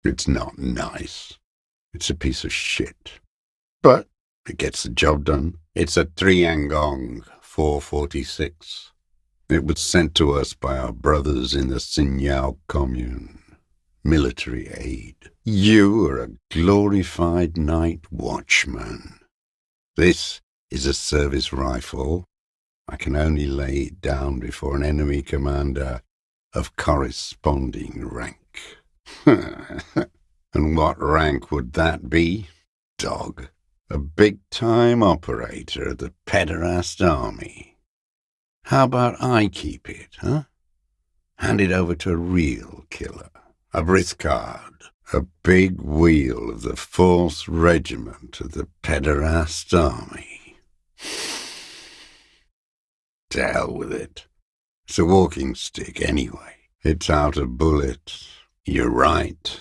It's not nice. It's a piece of shit. But it gets the job done. It's a Triangong 446. It was sent to us by our brothers in the Signal Commune. Military aid. You are a glorified night watchman. This is a service rifle. I can only lay it down before an enemy commander of corresponding rank. And what rank would that be? Dog. A big-time operator of the pederast army. How about I keep it, huh? Hand it over to a real killer. A Briscard. A big wheel of the 4th Regiment of the pederast army. To hell with it. It's a walking stick anyway. It's out of bullets. You're right.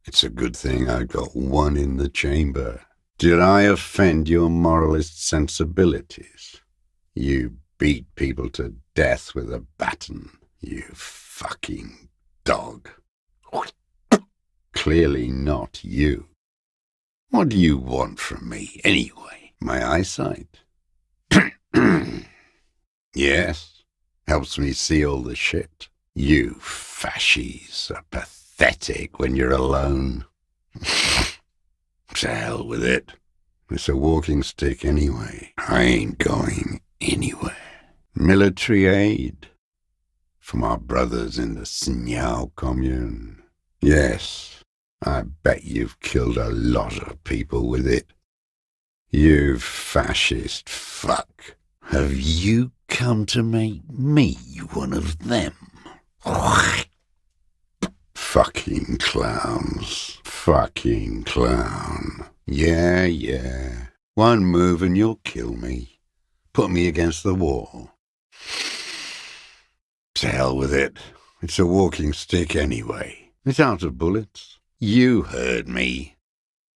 It's a good thing I got one in the chamber. Did I offend your moralist sensibilities? You beat people to death with a baton, you fucking dog. Clearly not you. What do you want from me, anyway? My eyesight? Yes, helps me see all the shit. You fascies are pathetic when you're alone. To hell with it. It's a walking stick anyway. I ain't going anywhere. Military aid from our brothers in the Signal Commune. Yes, I bet you've killed a lot of people with it. You fascist fuck. Have you come to make me one of them? Fucking clowns. Fucking clown. Yeah. One move and you'll kill me. Put me against the wall. To hell with it. It's a walking stick anyway. It's out of bullets. You heard me.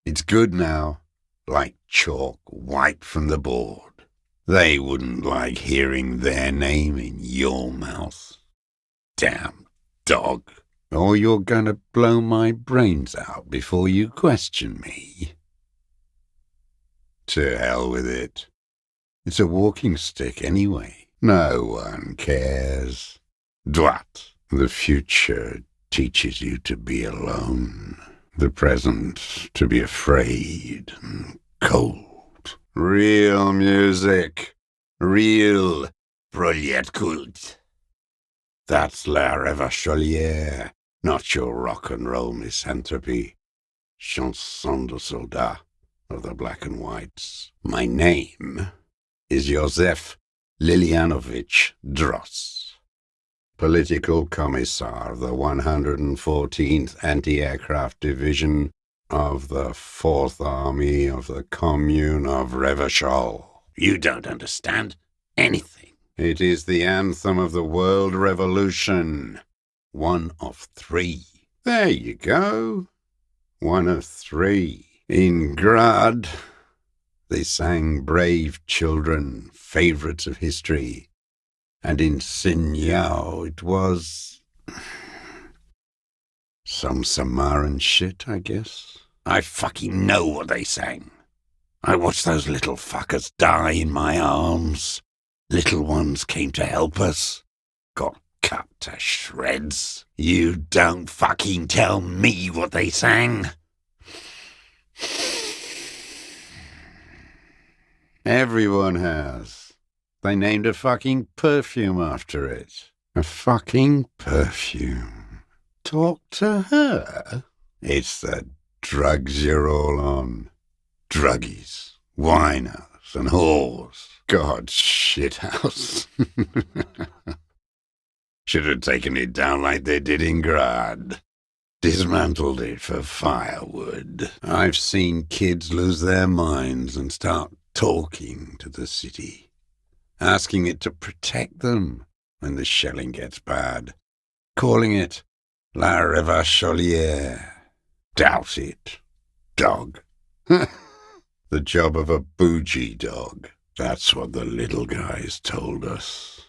It's good now. Like chalk wiped from the board. They wouldn't like hearing their name in your mouth. Damn dog. Or you're gonna blow my brains out before you question me. To hell with it. It's a walking stick anyway. No one cares. Dwat. The future teaches you to be alone. The present to be afraid and cold. Real music. Real Prolet cult. That's La Revacholière, not your rock and roll misanthropy. Chanson de soldat of the black and whites. My name is Iosef Lilianovich Dros, political commissar of the 114th Anti-Aircraft Division of the 4th Army of the Commune of Revachol. You don't understand anything. It is the anthem of the world revolution. 1 of 3. There you go. 1 of 3. In Grad, they sang Brave Children, favourites of history. And in Signal, it was some Samaran shit, I guess. I fucking know what they sang. I watched those little fuckers die in my arms. Little ones came to help us. Got cut to shreds. You don't fucking tell me what they sang. Everyone has. They named a fucking perfume after it. A fucking perfume. Talk to her. It's the drugs you're all on. Druggies, whiners, and whores. God's shithouse. Should have taken it down like they did in Grad. Dismantled it for firewood. I've seen kids lose their minds and start talking to the city, asking it to protect them when the shelling gets bad, calling it La Revacholière. Doubt it, dog. The job of a bougie dog. That's what the little guys told us.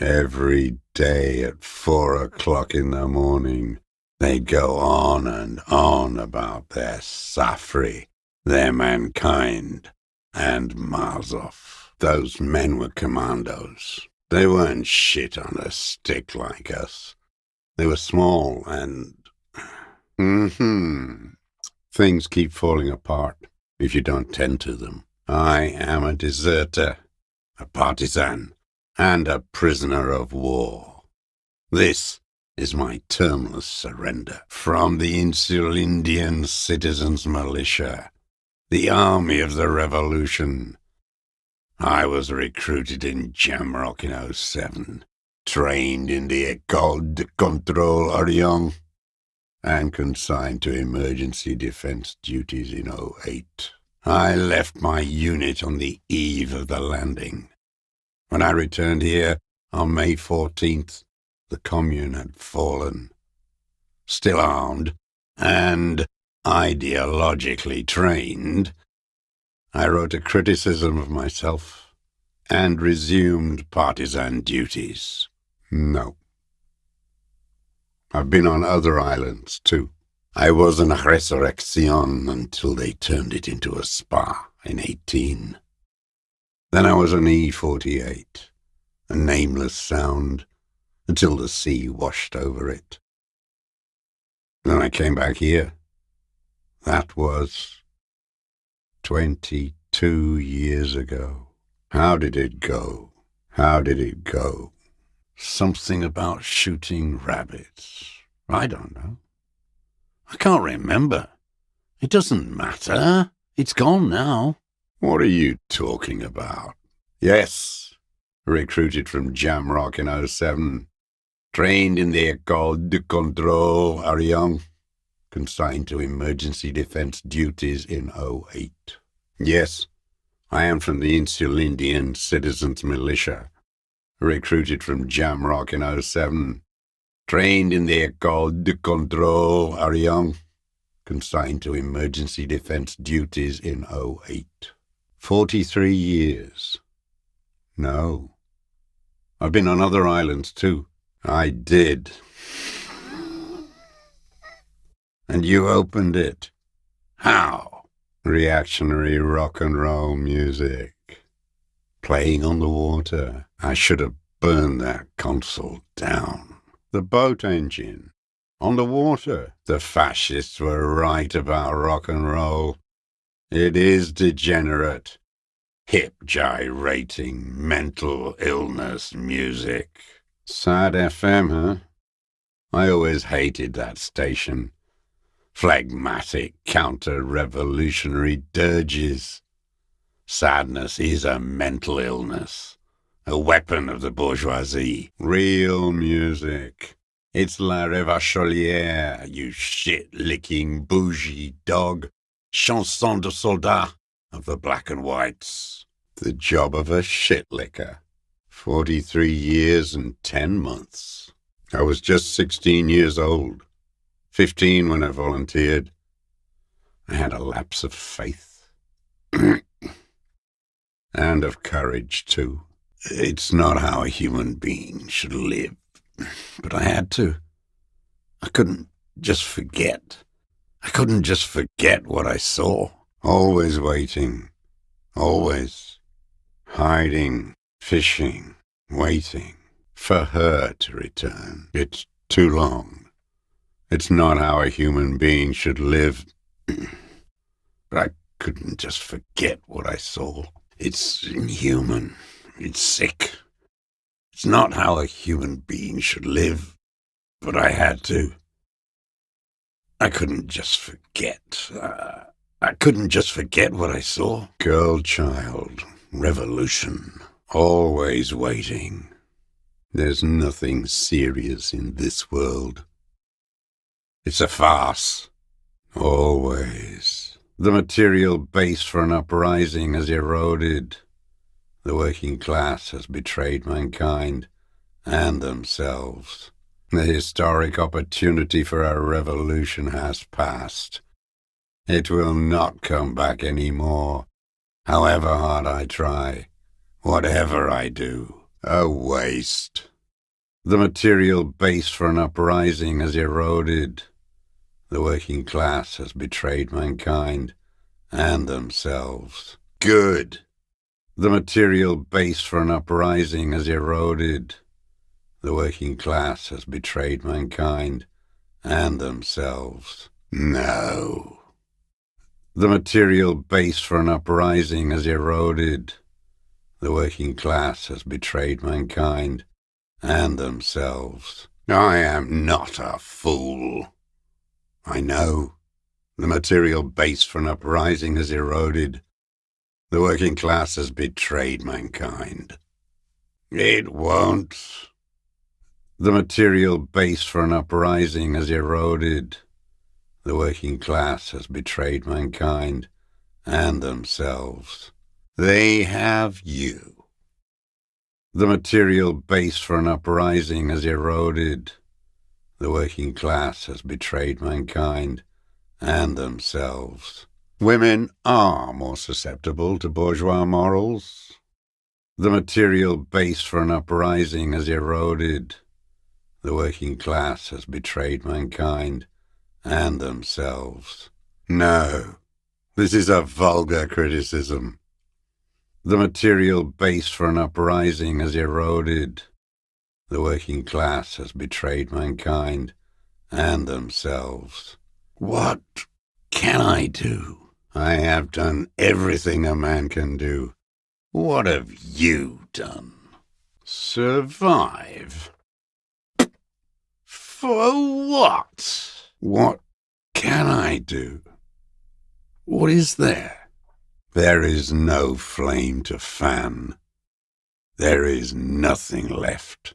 Every day at 4 o'clock in the morning, They'd go on and on about their Safri, their mankind, and Mazov. Those men were commandos. They weren't shit on a stick like us. They were small and... Things keep falling apart if you don't tend to them. I am a deserter, a partisan, and a prisoner of war. This is my termless surrender from the Insular Indian Citizens Militia, the army of the revolution. I was recruited in Jamrock in 07, trained in the École de Contrôle Orient, and consigned to emergency defense duties in 08. I left my unit on the eve of the landing. When I returned here on May 14th, the Commune had fallen. Still armed and ideologically trained, I wrote a criticism of myself and resumed partisan duties. No. I've been on other islands, too. I was an Resurrection until they turned it into a spa in 18. Then I was an E48, a nameless sound, until the sea washed over it. Then I came back here. That was 22 years ago. How did it go? How did it go? Something about shooting rabbits. I don't know. I can't remember. It doesn't matter. It's gone now. What are you talking about? Yes, recruited from Jamrock in 07. Trained in the École de Contrôle Orient, consigned to emergency defense duties in 08. Yes, I am from the Insular Indian Citizens Militia, recruited from Jamrock in 07. Trained in the École de Contrôle Orient, consigned to emergency defense duties in 08. 43 years. No. I've been on other islands too. I did. And you opened it. How? Reactionary rock and roll music. Playing on the water. I should have burned that console down. The boat engine. On the water. The fascists were right about rock and roll. It is degenerate. Hip gyrating mental illness music. Sad FM, huh? I always hated that station. Phlegmatic counter-revolutionary dirges. Sadness is a mental illness, a weapon of the bourgeoisie. Real music. It's La Révacholière, you shit-licking bougie dog. Chanson de soldat of the black and whites. The job of a shit-licker. 43 years and 10 months. I was just 16 years old. 15 when I volunteered. I had a lapse of faith. And of courage, too. It's not how a human being should live. But I had to. I couldn't just forget. I couldn't just forget what I saw. Always waiting. Always. Hiding. Fishing. Waiting. For her to return. It's too long. It's not how a human being should live. But I couldn't just forget what I saw. It's inhuman. It's sick. It's not how a human being should live. But I had to. I couldn't just forget. I couldn't just forget what I saw. Girl child. Revolution. Always waiting. There's nothing serious in this world. It's a farce. Always. The material base for an uprising has eroded. The working class has betrayed mankind and themselves. The historic opportunity for a revolution has passed. It will not come back any more, however hard I try, whatever I do. A waste. The material base for an uprising has eroded. The working class has betrayed mankind and themselves. Good. The material base for an uprising has eroded. The working class has betrayed mankind and themselves. No. The material base for an uprising has eroded. The working class has betrayed mankind and themselves. I am not a fool. I know. The material base for an uprising has eroded. The working class has betrayed mankind. It won't. The material base for an uprising has eroded. The working class has betrayed mankind and themselves. They have you. The material base for an uprising has eroded. The working class has betrayed mankind and themselves. Women are more susceptible to bourgeois morals. The material base for an uprising has eroded. The working class has betrayed mankind and themselves. No, this is a vulgar criticism. The material base for an uprising has eroded. The working class has betrayed mankind and themselves. What can I do? I have done everything a man can do. What have you done? Survive? For what? What can I do? What is there? There is no flame to fan. There is nothing left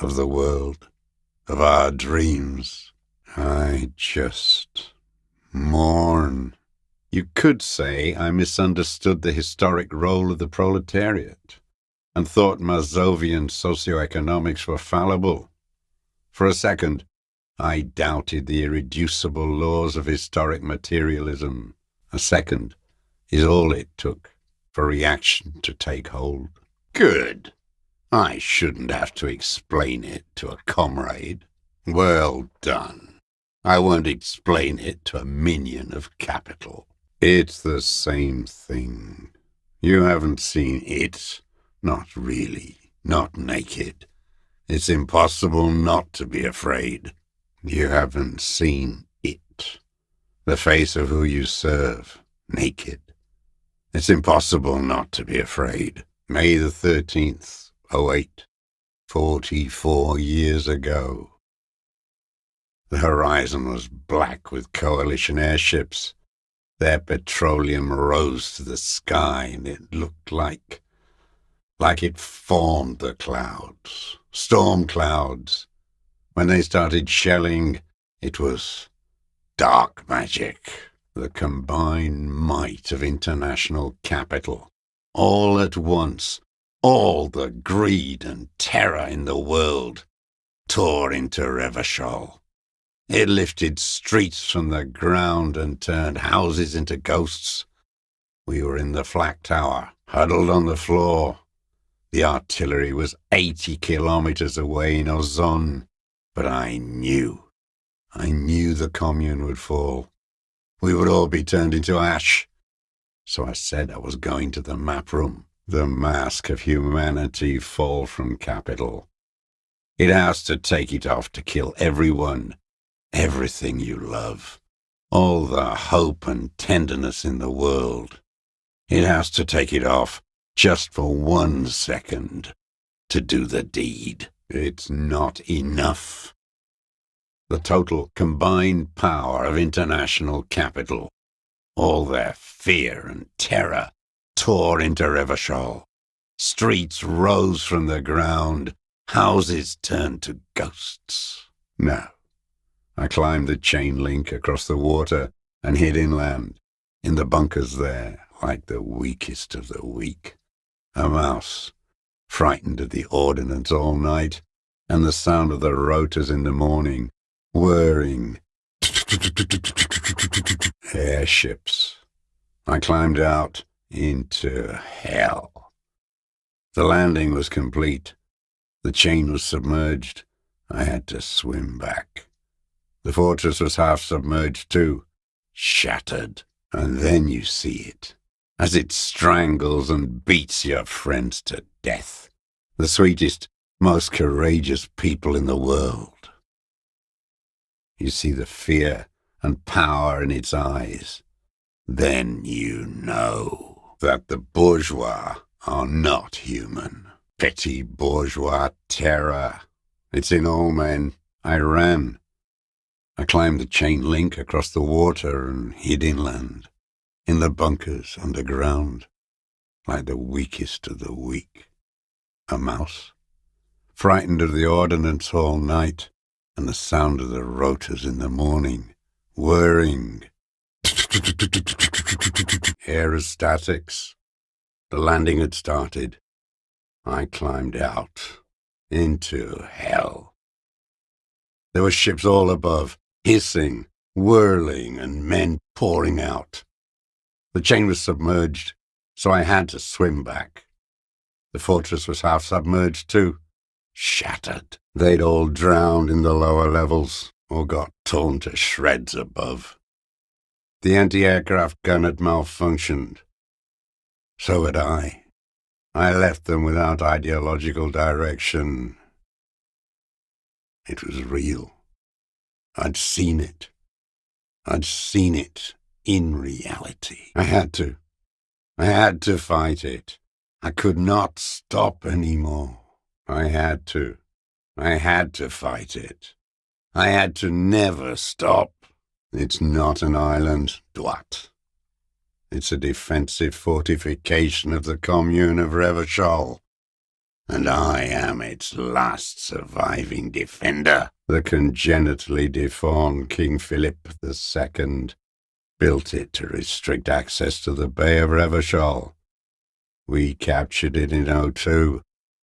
of the world, of our dreams. I just mourn. You could say I misunderstood the historic role of the proletariat and thought Mazovian socioeconomics were fallible. For a second, I doubted the irreducible laws of historic materialism. A second is all it took for reaction to take hold. Good. I shouldn't have to explain it to a comrade. Well done. I won't explain it to a minion of capital. It's the same thing. You haven't seen it. Not really. Not naked. It's impossible not to be afraid. You haven't seen it. The face of who you serve. Naked. It's impossible not to be afraid. May the 13th, 08, 44 years ago. The horizon was black with coalition airships. Their petroleum rose to the sky, and it looked like it formed the clouds, storm clouds. When they started shelling, it was dark magic, the combined might of international capital. All at once, all the greed and terror in the world tore into Revachol. It lifted streets from the ground and turned houses into ghosts. We were in the flak tower, huddled on the floor. The artillery was 80 kilometers away in Ozon, but I knew the commune would fall. We would all be turned into ash. So I said I was going to the map room. The mask of humanity fall from capital. It has to take it off to kill everyone, everything you love, all the hope and tenderness in the world. It has to take it off just for 1 second to do the deed. It's not enough. The total combined power of international capital, all their fear and terror, tore into Revachol. Streets rose from the ground. Houses turned to ghosts. No. I climbed the chain link across the water and hid inland, in the bunkers there, like the weakest of the weak. A mouse, frightened of the ordnance all night, and the sound of the rotors in the morning, whirring. Airships. I climbed out into hell. The landing was complete. The chain was submerged. I had to swim back. The fortress was half submerged too, shattered. And then you see it, as it strangles and beats your friends to death. The sweetest, most courageous people in the world. You see the fear and power in its eyes. Then you know that the bourgeois are not human. Petty bourgeois terror. It's in all men. I ran. I climbed the chain link across the water and hid inland, in the bunkers underground, like the weakest of the weak. A mouse, frightened of the ordnance all night, and the sound of the rotors in the morning, whirring. Aerostatics. The landing had started. I climbed out, into hell. There were ships all above, hissing, whirling, and men pouring out. The chain was submerged, so I had to swim back. The fortress was half submerged too, shattered. They'd all drowned in the lower levels, or got torn to shreds above. The anti-aircraft gun had malfunctioned. So had I. I left them without ideological direction. It was real. I'd seen it. I'd seen it in reality. I had to. I had to fight it. I could not stop anymore. I had to. I had to fight it. I had to never stop. It's not an island, Dwat. It's a defensive fortification of the commune of Revachol. And I am its last surviving defender. The congenitally deformed King Philip II built it to restrict access to the Bay of Revachol. We captured it in '02,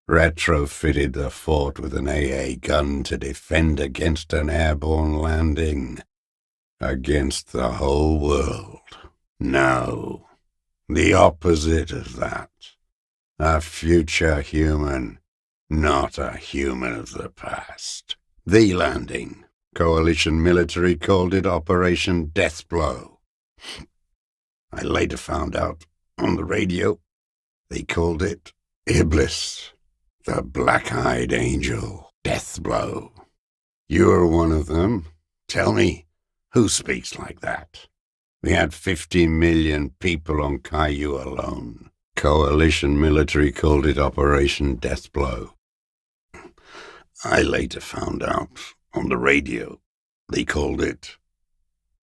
retrofitted the fort with an AA gun to defend against an airborne landing. Against the whole world. No, the opposite of that. A future human, not a human of the past. The landing. Coalition military called it Operation Deathblow. I later found out on the radio they called it Iblis, the black-eyed angel. Deathblow. You're one of them. Tell me, who speaks like that? We had 50 million people on Caillou alone. Coalition military called it Operation Deathblow. I later found out on the radio they called it...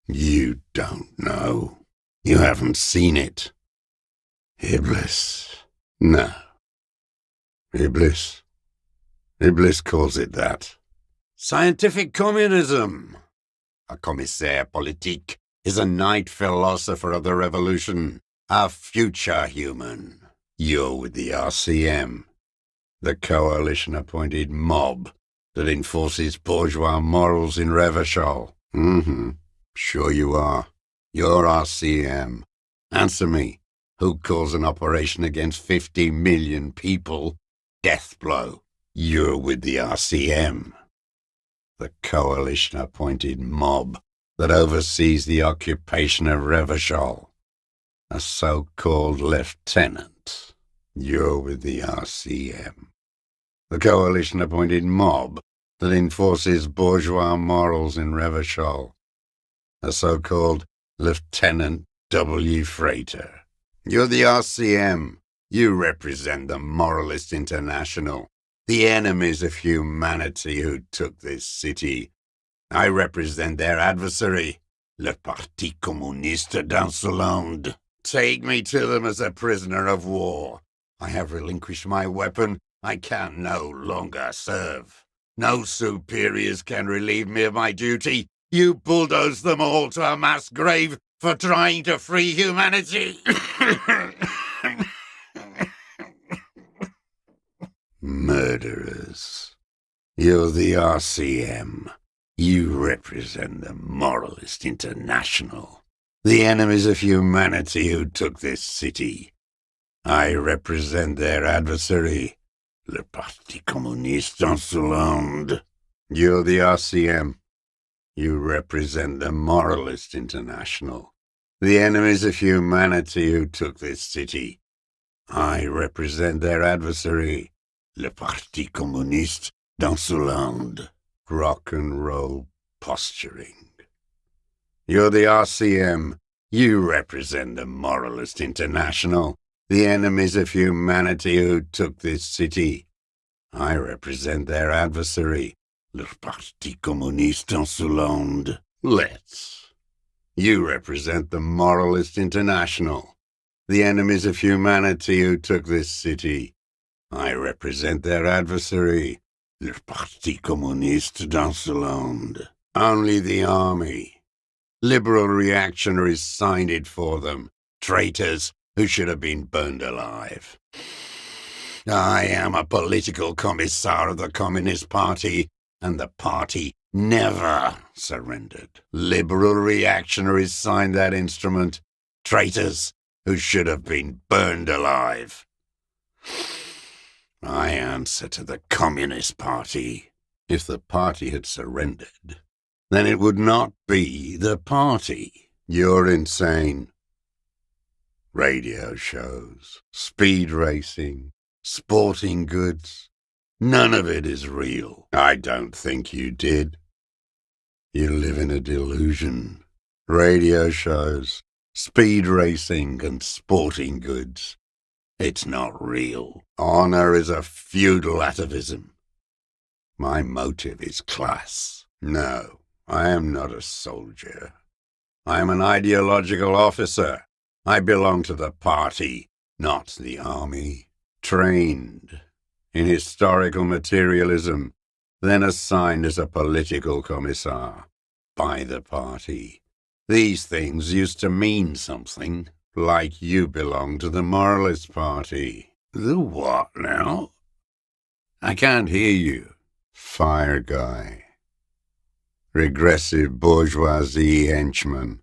You don't know. You haven't seen it. Iblis. No. Iblis. Iblis calls it that. Scientific communism. A commissaire politique is a knight philosopher of the revolution, a future human. You're with the RCM, the coalition-appointed mob that enforces bourgeois morals in Revachol. Sure you are. You're RCM. Answer me. Who calls an operation against 50 million people Deathblow? You're with the RCM, the coalition-appointed mob that oversees the occupation of Revachol. A so-called lieutenant. You're with the RCM, the coalition-appointed mob that enforces bourgeois morals in Revachol. A so-called Lieutenant W. Freighter. You're the RCM. You represent the Moralist International, the enemies of humanity who took this city. I represent their adversary, le Parti Communiste d'Insolande. Take me to them as a prisoner of war. I have relinquished my weapon. I can no longer serve. No superiors can relieve me of my duty. You bulldoze them all to a mass grave for trying to free humanity. Murderers. You're the RCM. You represent the Moralist International, the enemies of humanity who took this city. I represent their adversary, le Parti Communiste d'Insolande. You're the RCM, You represent the Moralist International, the enemies of humanity who took this city. I represent their adversary, le Parti Communiste d'Insolande. Rock and roll posturing. You're the RCM. You represent the Moralist International, the enemies of humanity who took this city. I represent their adversary, le Parti Communiste d'Insolande. Let's. You represent the Moralist International, the enemies of humanity who took this city. I represent their adversary, le Parti Communiste d'Insolande. Only the army. Liberal reactionaries signed it for them. Traitors who should have been burned alive. I am a political commissar of the Communist Party, and the party never surrendered. Liberal reactionaries signed that instrument. Traitors who should have been burned alive. I answer to the Communist Party. If the party had surrendered, then it would not be the party. You're insane. Radio shows, speed racing, sporting goods. None of it is real. I don't think you did. You live in a delusion. Radio shows, speed racing and sporting goods. It's not real. Honor is a feudal atavism. My motive is class. No, I am not a soldier. I am an ideological officer. I belong to the party, not the army. Trained in historical materialism, then assigned as a political commissar by the party. These things used to mean something, like you belong to the Moralist Party. The what now? I can't hear you. Fire guy. Regressive bourgeoisie henchman.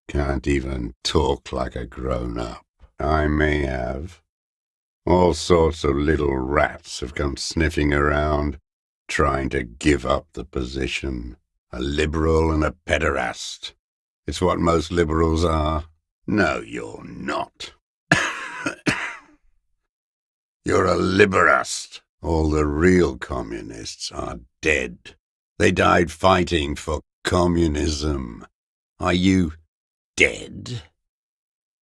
Can't even talk like a grown-up. I may have. All sorts of little rats have come sniffing around, trying to give up the position. A liberal and a pederast. It's what most liberals are. No, you're not. You're a liberast. All the real communists are dead. They died fighting for communism. Are you dead?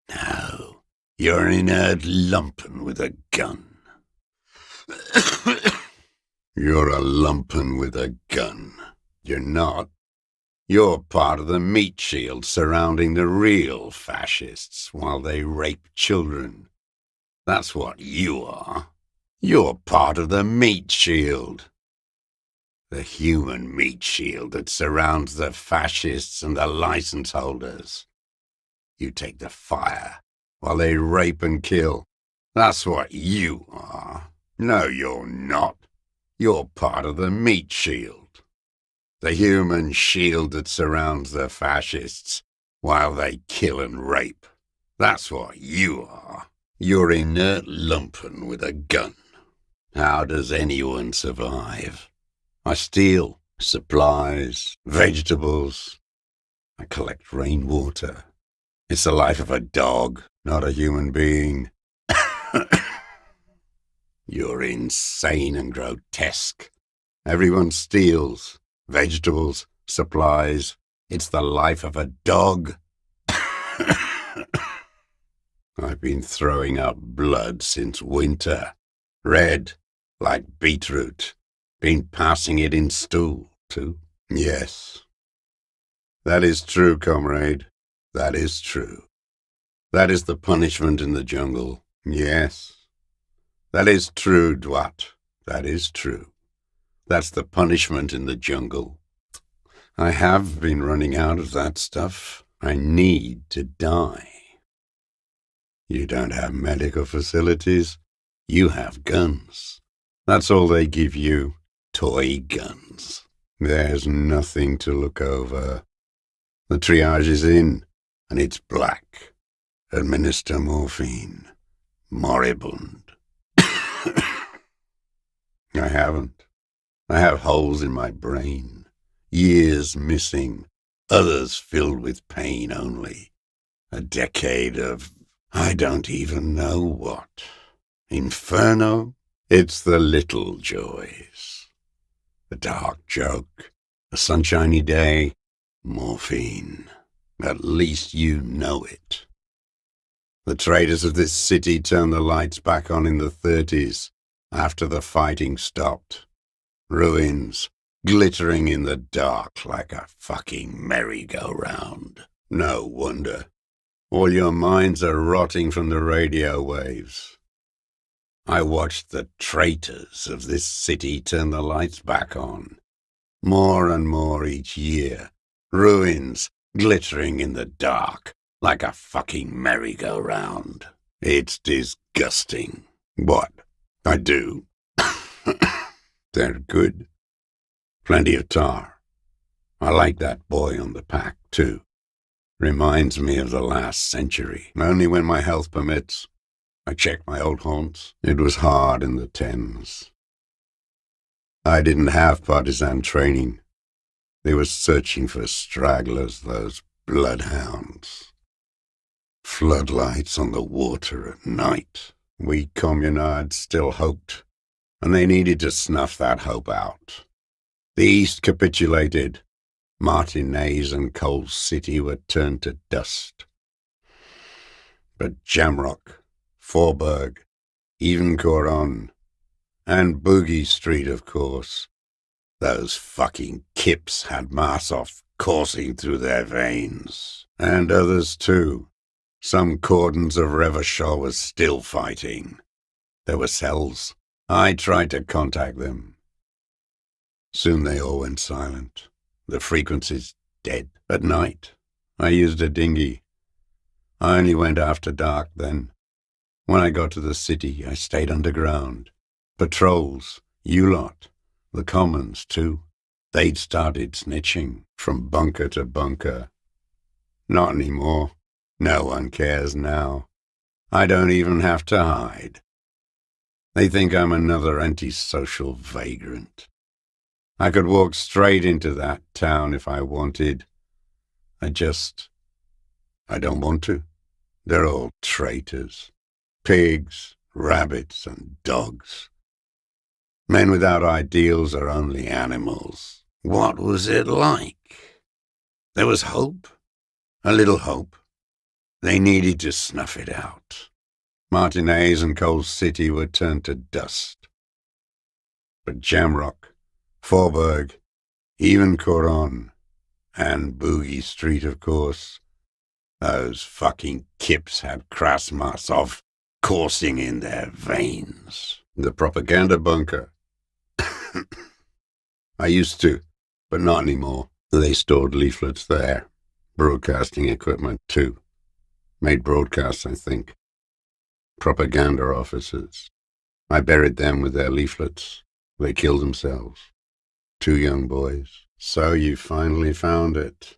No, you're an inert lumpen with a gun. You're a lumpen with a gun. You're not. You're part of the meat shield surrounding the real fascists while they rape children. That's what you are. You're part of the meat shield. The human meat shield that surrounds the fascists and the license holders. You take the fire while they rape and kill. That's what you are. No, you're not. You're part of the meat shield. The human shield that surrounds the fascists while they kill and rape. That's what you are. You're inert lumpen with a gun. How does anyone survive? I steal supplies, vegetables. I collect rainwater. It's the life of a dog, not a human being. You're insane and grotesque. Everyone steals. Vegetables, supplies. It's the life of a dog. I've been throwing up blood since winter. Red, like beetroot. Been passing it in stool, too. Yes. That is true, comrade. That is true. That is the punishment in the jungle. Yes. That is true, Dwat. That is true. That's the punishment in the jungle. I have been running out of that stuff. I need to die. You don't have medical facilities. You have guns. That's all they give you. Toy guns. There's nothing to look over. The triage is in, and it's black. Administer morphine. Moribund. I haven't. I have holes in my brain. Years missing, others filled with pain only. A decade of I don't even know what. Inferno? It's the little joys. The dark joke, a sunshiny day, morphine. At least you know it. The traders of this city turned the lights back on in the 30s, after the fighting stopped. Ruins, glittering in the dark like a fucking merry-go-round. No wonder. All your minds are rotting from the radio waves. I watched the traitors of this city turn the lights back on. More and more each year. Ruins, glittering in the dark like a fucking merry-go-round. It's disgusting. What? I do. They're good. Plenty of tar. I like that boy on the pack, too. Reminds me of the last century. Only when my health permits. I check my old haunts. It was hard in the 10s. I didn't have partisan training. They were searching for stragglers, those bloodhounds. Floodlights on the water at night. We communards still hoped, and they needed to snuff that hope out. The East capitulated. Martinez and Coal City were turned to dust. But Jamrock, Forburg, even Coron, and Boogie Street, of course, those fucking kips had Marsov coursing through their veins. And others, too. Some cordons of Revachol was still fighting. There were cells. I tried to contact them. Soon they all went silent. The frequencies dead. At night, I used a dinghy. I only went after dark then. When I got to the city, I stayed underground. Patrols, you lot, the commons too. They'd started snitching from bunker to bunker. Not anymore. No one cares now. I don't even have to hide. They think I'm another antisocial vagrant. I could walk straight into that town if I wanted. I don't want to. They're all traitors. Pigs, rabbits, and dogs. Men without ideals are only animals. What was it like? There was hope. A little hope. They needed to snuff it out. Martinez and Coal City were turned to dust. But Jamrock, Forburg, even Coron, and Boogie Street, of course, those fucking kips had Krasmasov coursing in their veins. The propaganda bunker. I used to, but not anymore. They stored leaflets there. Broadcasting equipment, too. Made broadcasts, I think. Propaganda officers. I buried them with their leaflets. They killed themselves. 2 young boys. So you finally found it.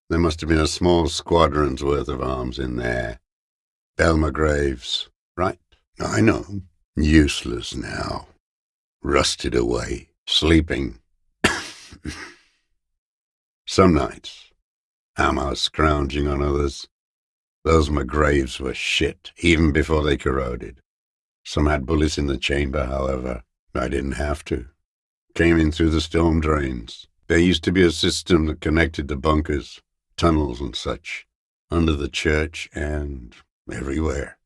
There must have been a small squadron's worth of arms in there. Belma graves. Right. I know. Useless now. Rusted away. Sleeping. Some nights. Ammo scrounging on others. Those McGraves were shit, even before they corroded. Some had bullets in the chamber, however. I didn't have to. Came in through the storm drains. There used to be a system that connected the bunkers, tunnels and such, under the church and everywhere.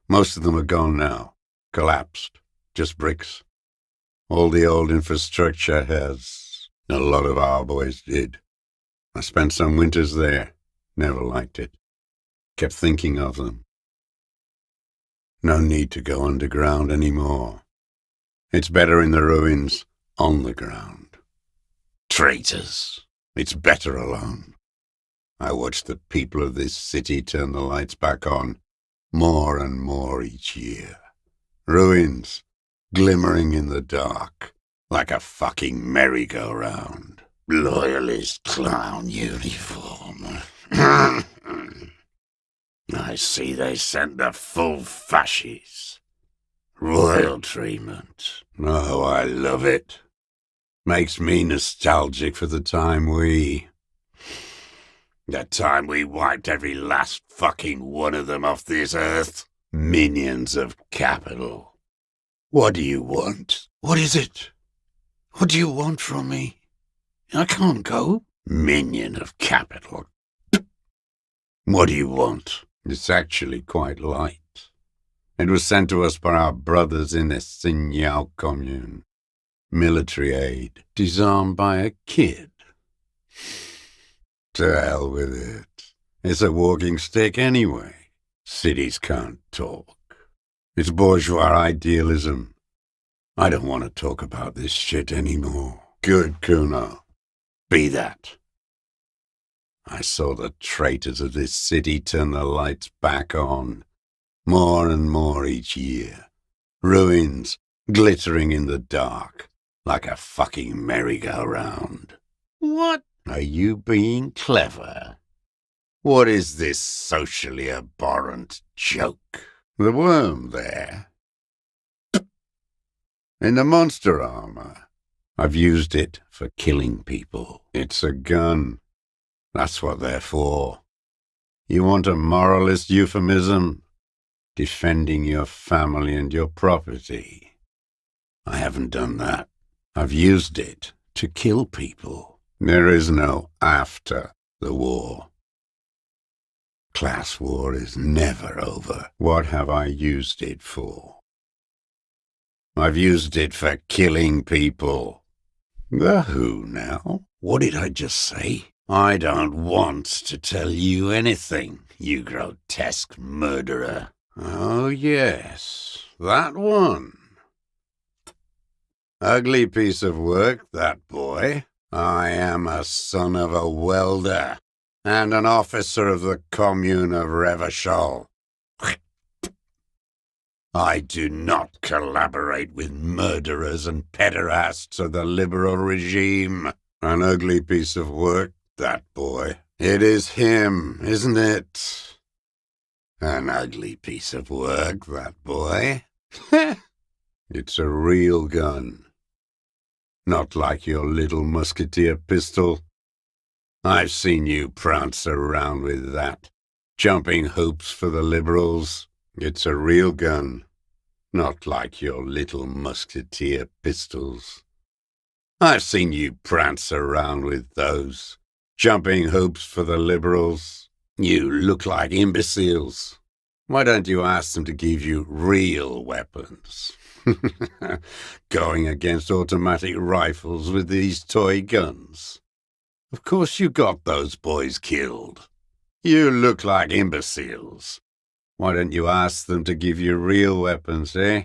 Most of them are gone now. Collapsed. Just bricks. All the old infrastructure has. A lot of our boys did. I spent some winters there. Never liked it. Kept thinking of them. No need to go underground anymore. It's better in the ruins, on the ground. Traitors. It's better alone. I watched the people of this city turn the lights back on, more and more each year. Ruins, glimmering in the dark, like a fucking merry-go-round. Loyalist clown uniform. I see they sent the full fascies. Royal treatment. Oh, I love it. Makes me nostalgic for the time we wiped every last fucking one of them off this earth. Minions of capital. What do you want? What is it? What do you want from me? I can't go. Minion of capital. What do you want? It's actually quite light. It was sent to us by our brothers in the Signal commune. Military aid, disarmed by a kid. To hell with it. It's a walking stick anyway. Cities can't talk. It's bourgeois idealism. I don't want to talk about this shit anymore. Good, Kuno. Be that. I saw the traitors of this city turn the lights back on. More and more each year. Ruins glittering in the dark, like a fucking merry-go-round. What? Are you being clever? What is this socially abhorrent joke? The worm there. In the monster armor. I've used it for killing people. It's a gun. That's what they're for. You want a moralist euphemism? Defending your family and your property. I haven't done that. I've used it to kill people. There is no after the war. Class war is never over. What have I used it for? I've used it for killing people. The who now? What did I just say? I don't want to tell you anything, you grotesque murderer. Oh yes, that one. Ugly piece of work, that boy. I am a son of a welder and an officer of the commune of Revachol. I do not collaborate with murderers and pederasts of the liberal regime. An ugly piece of work, that boy. It is him, isn't it? An ugly piece of work, that boy. It's a real gun. Not like your little musketeer pistol. I've seen you prance around with that, jumping hoops for the liberals. It's a real gun. Not like your little musketeer pistols. I've seen you prance around with those, jumping hoops for the liberals. You look like imbeciles. Why don't you ask them to give you real weapons? Going against automatic rifles with these toy guns. Of course you got those boys killed. You look like imbeciles. Why don't you ask them to give you real weapons, eh?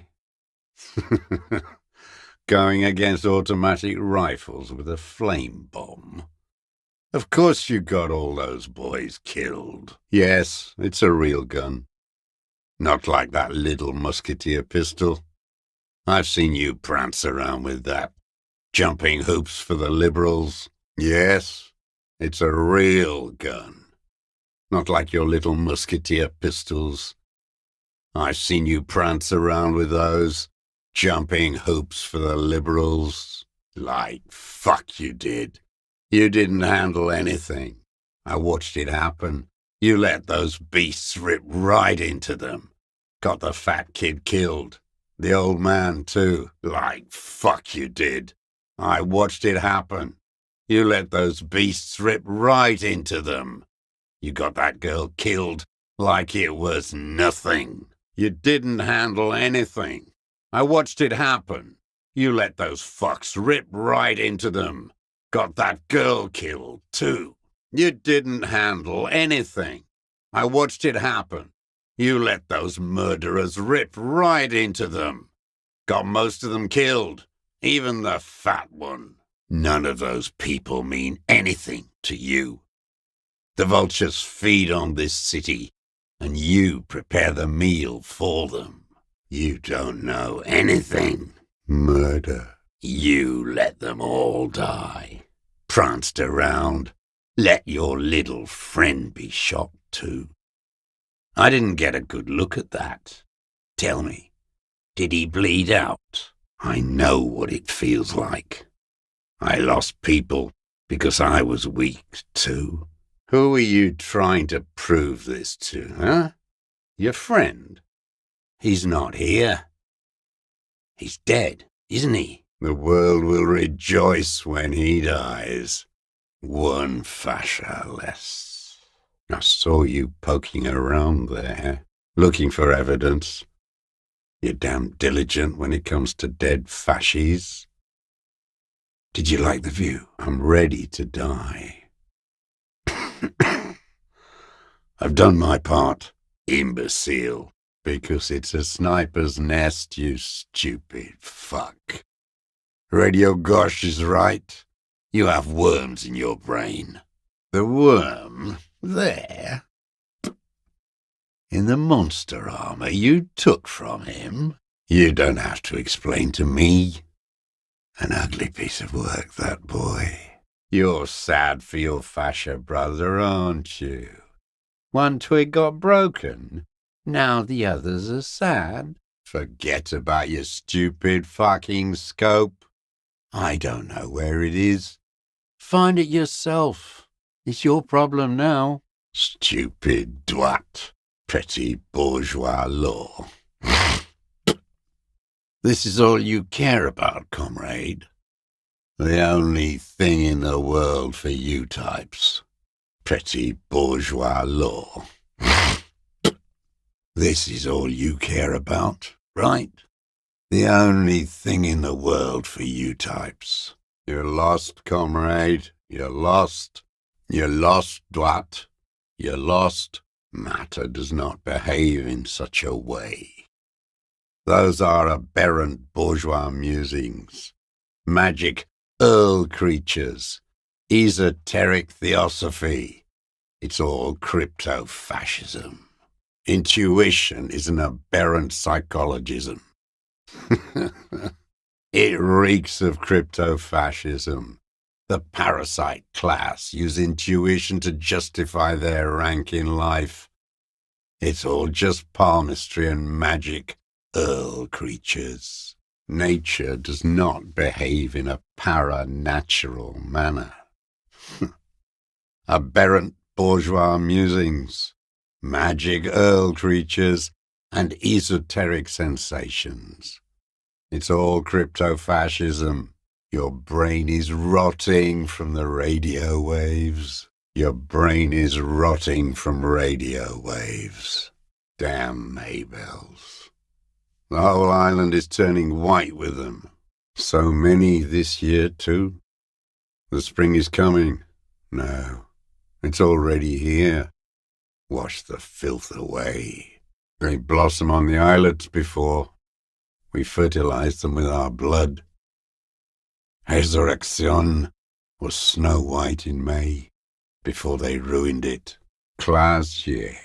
Going against automatic rifles with a flame bomb. Of course you got all those boys killed. Yes, it's a real gun. Not like that little musketeer pistol. I've seen you prance around with that, jumping hoops for the liberals. Yes, it's a real gun. Not like your little musketeer pistols. I've seen you prance around with those, jumping hoops for the liberals. Like fuck you did. You didn't handle anything. I watched it happen. You let those beasts rip right into them. Got the fat kid killed. The old man, too. Like fuck you did. I watched it happen. You let those beasts rip right into them. You got that girl killed like it was nothing. You didn't handle anything. I watched it happen. You let those fucks rip right into them. Got that girl killed, too. You didn't handle anything. I watched it happen. You let those murderers rip right into them. Got most of them killed, even the fat one. None of those people mean anything to you. The vultures feed on this city, and you prepare the meal for them. You don't know anything. Murder. You let them all die. Pranced around. Let your little friend be shot too. I didn't get a good look at that. Tell me, did he bleed out? I know what it feels like. I lost people because I was weak too. Who are you trying to prove this to, huh? Your friend? He's not here. He's dead, isn't he? The world will rejoice when he dies. One fascia less. I saw you poking around there, looking for evidence. You're damn diligent when it comes to dead fascies. Did you like the view? I'm ready to die. I've done my part, imbecile. Because it's a sniper's nest, you stupid fuck. Radio Gosh is right. You have worms in your brain. The worm? There? In the monster armor you took from him? You don't have to explain to me. An ugly piece of work, that boy. You're sad for your fascia brother, aren't you? One twig got broken. Now the others are sad. Forget about your stupid fucking scope. I don't know where it is. Find it yourself. It's your problem now. Stupid dwat. Petty bourgeois law. This is all you care about, comrade. The only thing in the world for you types. Petty bourgeois law. This is all you care about, right? The only thing in the world for you types. You're lost, comrade. You're lost. You're lost, Dwat. You're lost. Matter does not behave in such a way. Those are aberrant bourgeois musings. Magic earl creatures. Esoteric theosophy. It's all crypto-fascism. Intuition is an aberrant psychologism. It reeks of crypto-fascism. The parasite class use intuition to justify their rank in life. It's all just palmistry and magic, earl creatures. Nature does not behave in a para-natural manner. Aberrant bourgeois musings. Magic earl creatures, and esoteric sensations. It's all crypto-fascism. Your brain is rotting from the radio waves. Your brain is rotting from radio waves. Damn Maybells. The whole island is turning white with them. So many this year, too. The spring is coming. No, it's already here. Wash the filth away. They blossom on the islets before. We fertilize them with our blood. Resurrection was snow white in May, before they ruined it. Classier,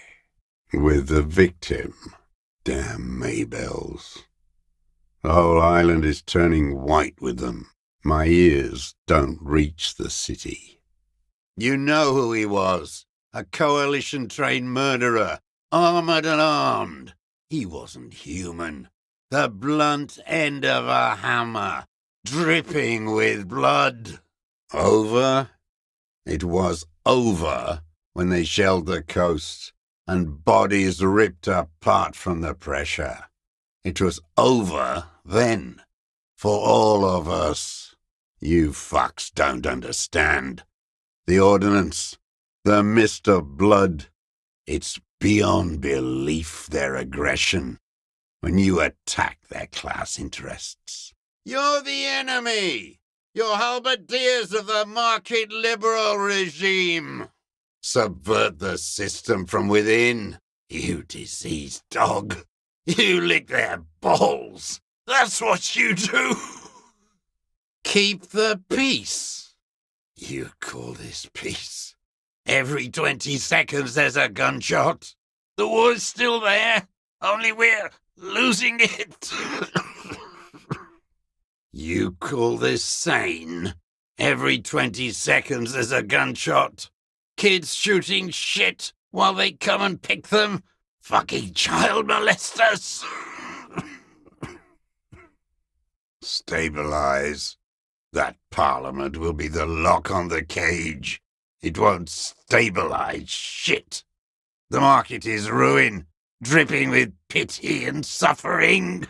with the victim. Damn Maybells. The whole island is turning white with them. My ears don't reach the city. You know who he was. A coalition-trained murderer, armored and armed. He wasn't human. The blunt end of a hammer, dripping with blood. Over? It was over when they shelled the coast and bodies ripped apart from the pressure. It was over then, for all of us. You fucks don't understand. The ordnance, the mist of blood, it's beyond belief their aggression when you attack their class interests. You're the enemy! You're halberdiers of the market liberal regime! Subvert the system from within, you diseased dog! You lick their balls! That's what you do! Keep the peace! You call this peace? Every 20 seconds there's a gunshot. The war's still there, only we're losing it. You call this sane? Every 20 seconds there's a gunshot. Kids shooting shit while they come and pick them. Fucking child molesters. Stabilize. That parliament will be the lock on the cage. It won't stabilize shit. The market is ruin, dripping with pity and suffering.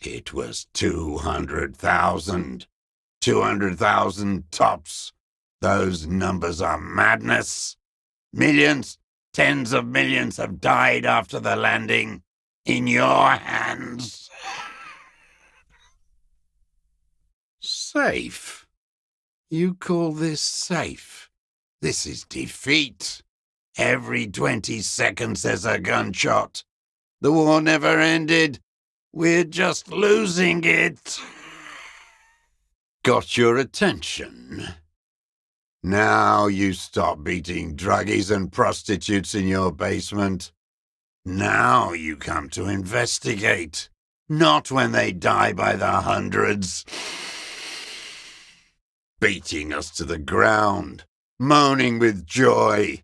It was 200,000. 200,000 tops. Those numbers are madness. Millions, tens of millions have died after the landing. In your hands. Safe? You call this safe? This is defeat. Every 20 seconds there's a gunshot. The war never ended. We're just losing it. Got your attention. Now you stop beating druggies and prostitutes in your basement. Now you come to investigate. Not when they die by the hundreds. Beating us to the ground. Moaning with joy.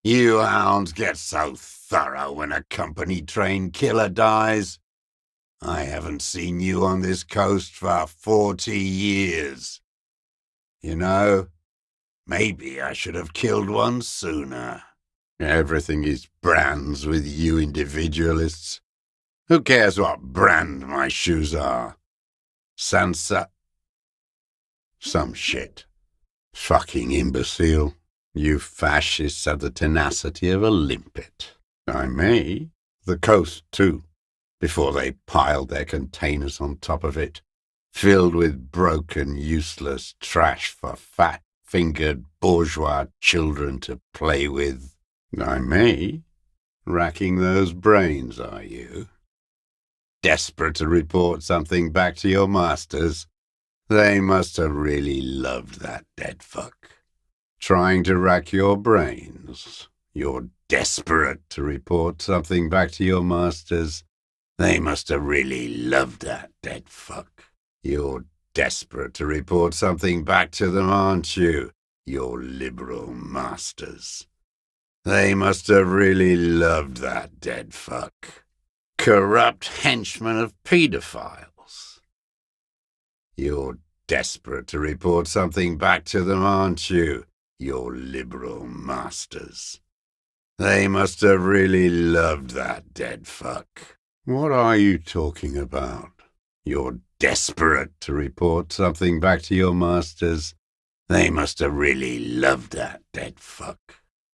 You hounds get so thorough when a company trained killer dies. I haven't seen you on this coast for 40 years. You know, maybe I should have killed one sooner. Everything is brands with you individualists. Who cares what brand my shoes are? Sansa? Some shit. Fucking imbecile. You fascists have the tenacity of a limpet. I may. The coast, too. Before they piled their containers on top of it, filled with broken, useless trash for fat-fingered bourgeois children to play with. I may. Racking those brains, are you? Desperate to report something back to your masters? They must have really loved that dead fuck. Trying to rack your brains. You're desperate to report something back to your masters? They must have really loved that dead fuck. You're desperate to report something back to them, aren't you? Your liberal masters. They must have really loved that dead fuck. Corrupt henchmen of pedophiles. You're desperate to report something back to them, aren't you? Your liberal masters. They must have really loved that dead fuck. What are you talking about? You're desperate to report something back to your masters. They must have really loved that dead fuck.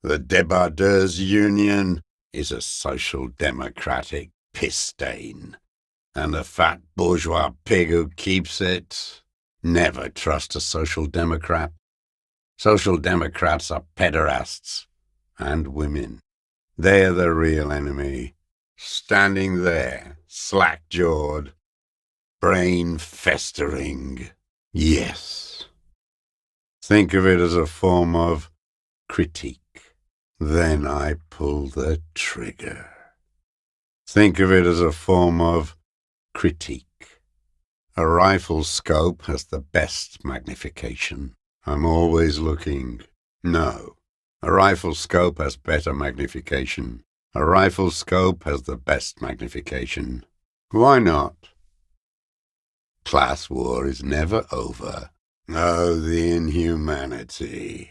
The Debardeurs Union is a social democratic piss stain. And the fat bourgeois pig who keeps it. Never trust a social democrat. Social democrats are pederasts. And women. They're the real enemy. Standing there, slack-jawed, brain festering. Yes. Think of it as a form of critique. Then I pull the trigger. Think of it as a form of critique. A rifle scope has the best magnification. I'm always looking. No. A rifle scope has better magnification. A rifle scope has the best magnification. Why not? Class war is never over. Oh, the inhumanity.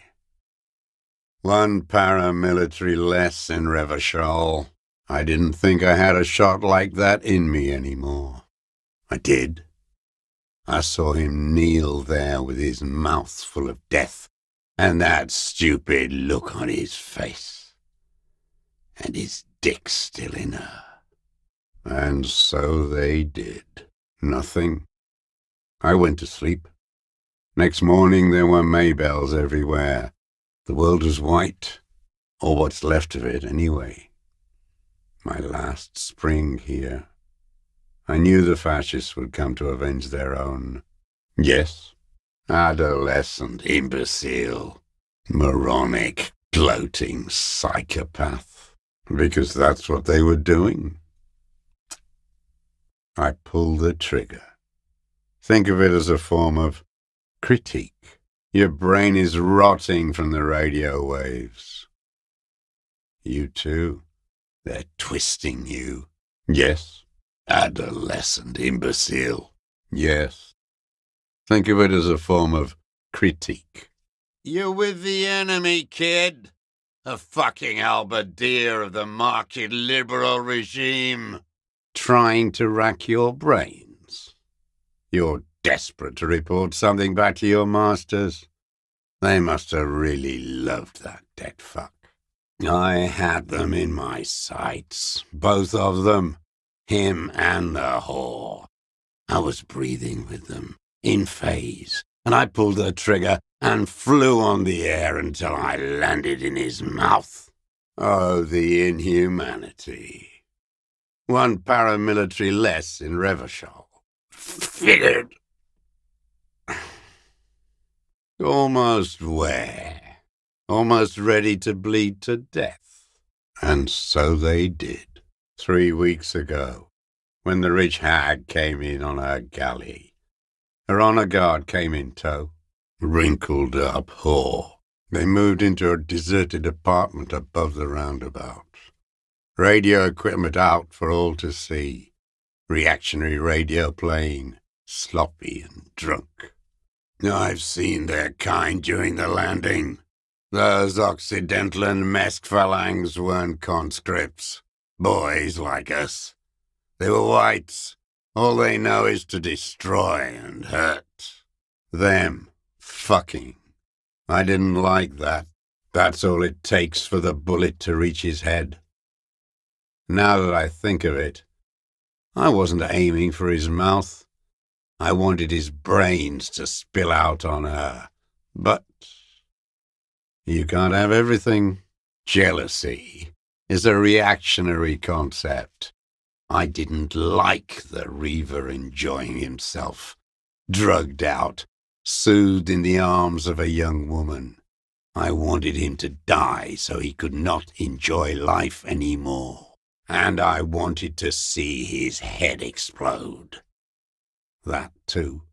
One paramilitary less in Revachol. I didn't think I had a shot like that in me anymore. I did. I saw him kneel there with his mouth full of death, and that stupid look on his face. And his dick still in her. And so they did. Nothing. I went to sleep. Next morning there were Maybells everywhere. The world was white, or what's left of it anyway. My last spring here. I knew the fascists would come to avenge their own. Yes, adolescent imbecile, moronic, gloating psychopath. Because that's what they were doing. I pulled the trigger. Think of it as a form of critique. Your brain is rotting from the radio waves. You too. They're twisting you. Yes. Adolescent imbecile. Yes. Think of it as a form of critique. You're with the enemy, kid. A fucking halberdier of the market liberal regime. Trying to rack your brains. You're desperate to report something back to your masters. They must have really loved that dead fuck. I had them in my sights, both of them, him and the whore. I was breathing with them, in phase, and I pulled the trigger and flew on the air until I landed in his mouth. Oh, the inhumanity. One paramilitary less in Revachol. Figured. Almost where? Almost ready to bleed to death. And so they did. 3 weeks ago, when the rich hag came in on her galley. Her honor guard came in tow. Wrinkled up whore. They moved into a deserted apartment above the roundabout. Radio equipment out for all to see. Reactionary radio playing, sloppy and drunk. I've seen their kind during the landing. Those Occidental and Mesk phalangs weren't conscripts. Boys like us. They were whites. All they know is to destroy and hurt. Them. Fucking. I didn't like that. That's all it takes for the bullet to reach his head. Now that I think of it, I wasn't aiming for his mouth. I wanted his brains to spill out on her. But you can't have everything. Jealousy is a reactionary concept. I didn't like the Reaver enjoying himself, drugged out, soothed in the arms of a young woman. I wanted him to die so he could not enjoy life anymore. And I wanted to see his head explode. That too.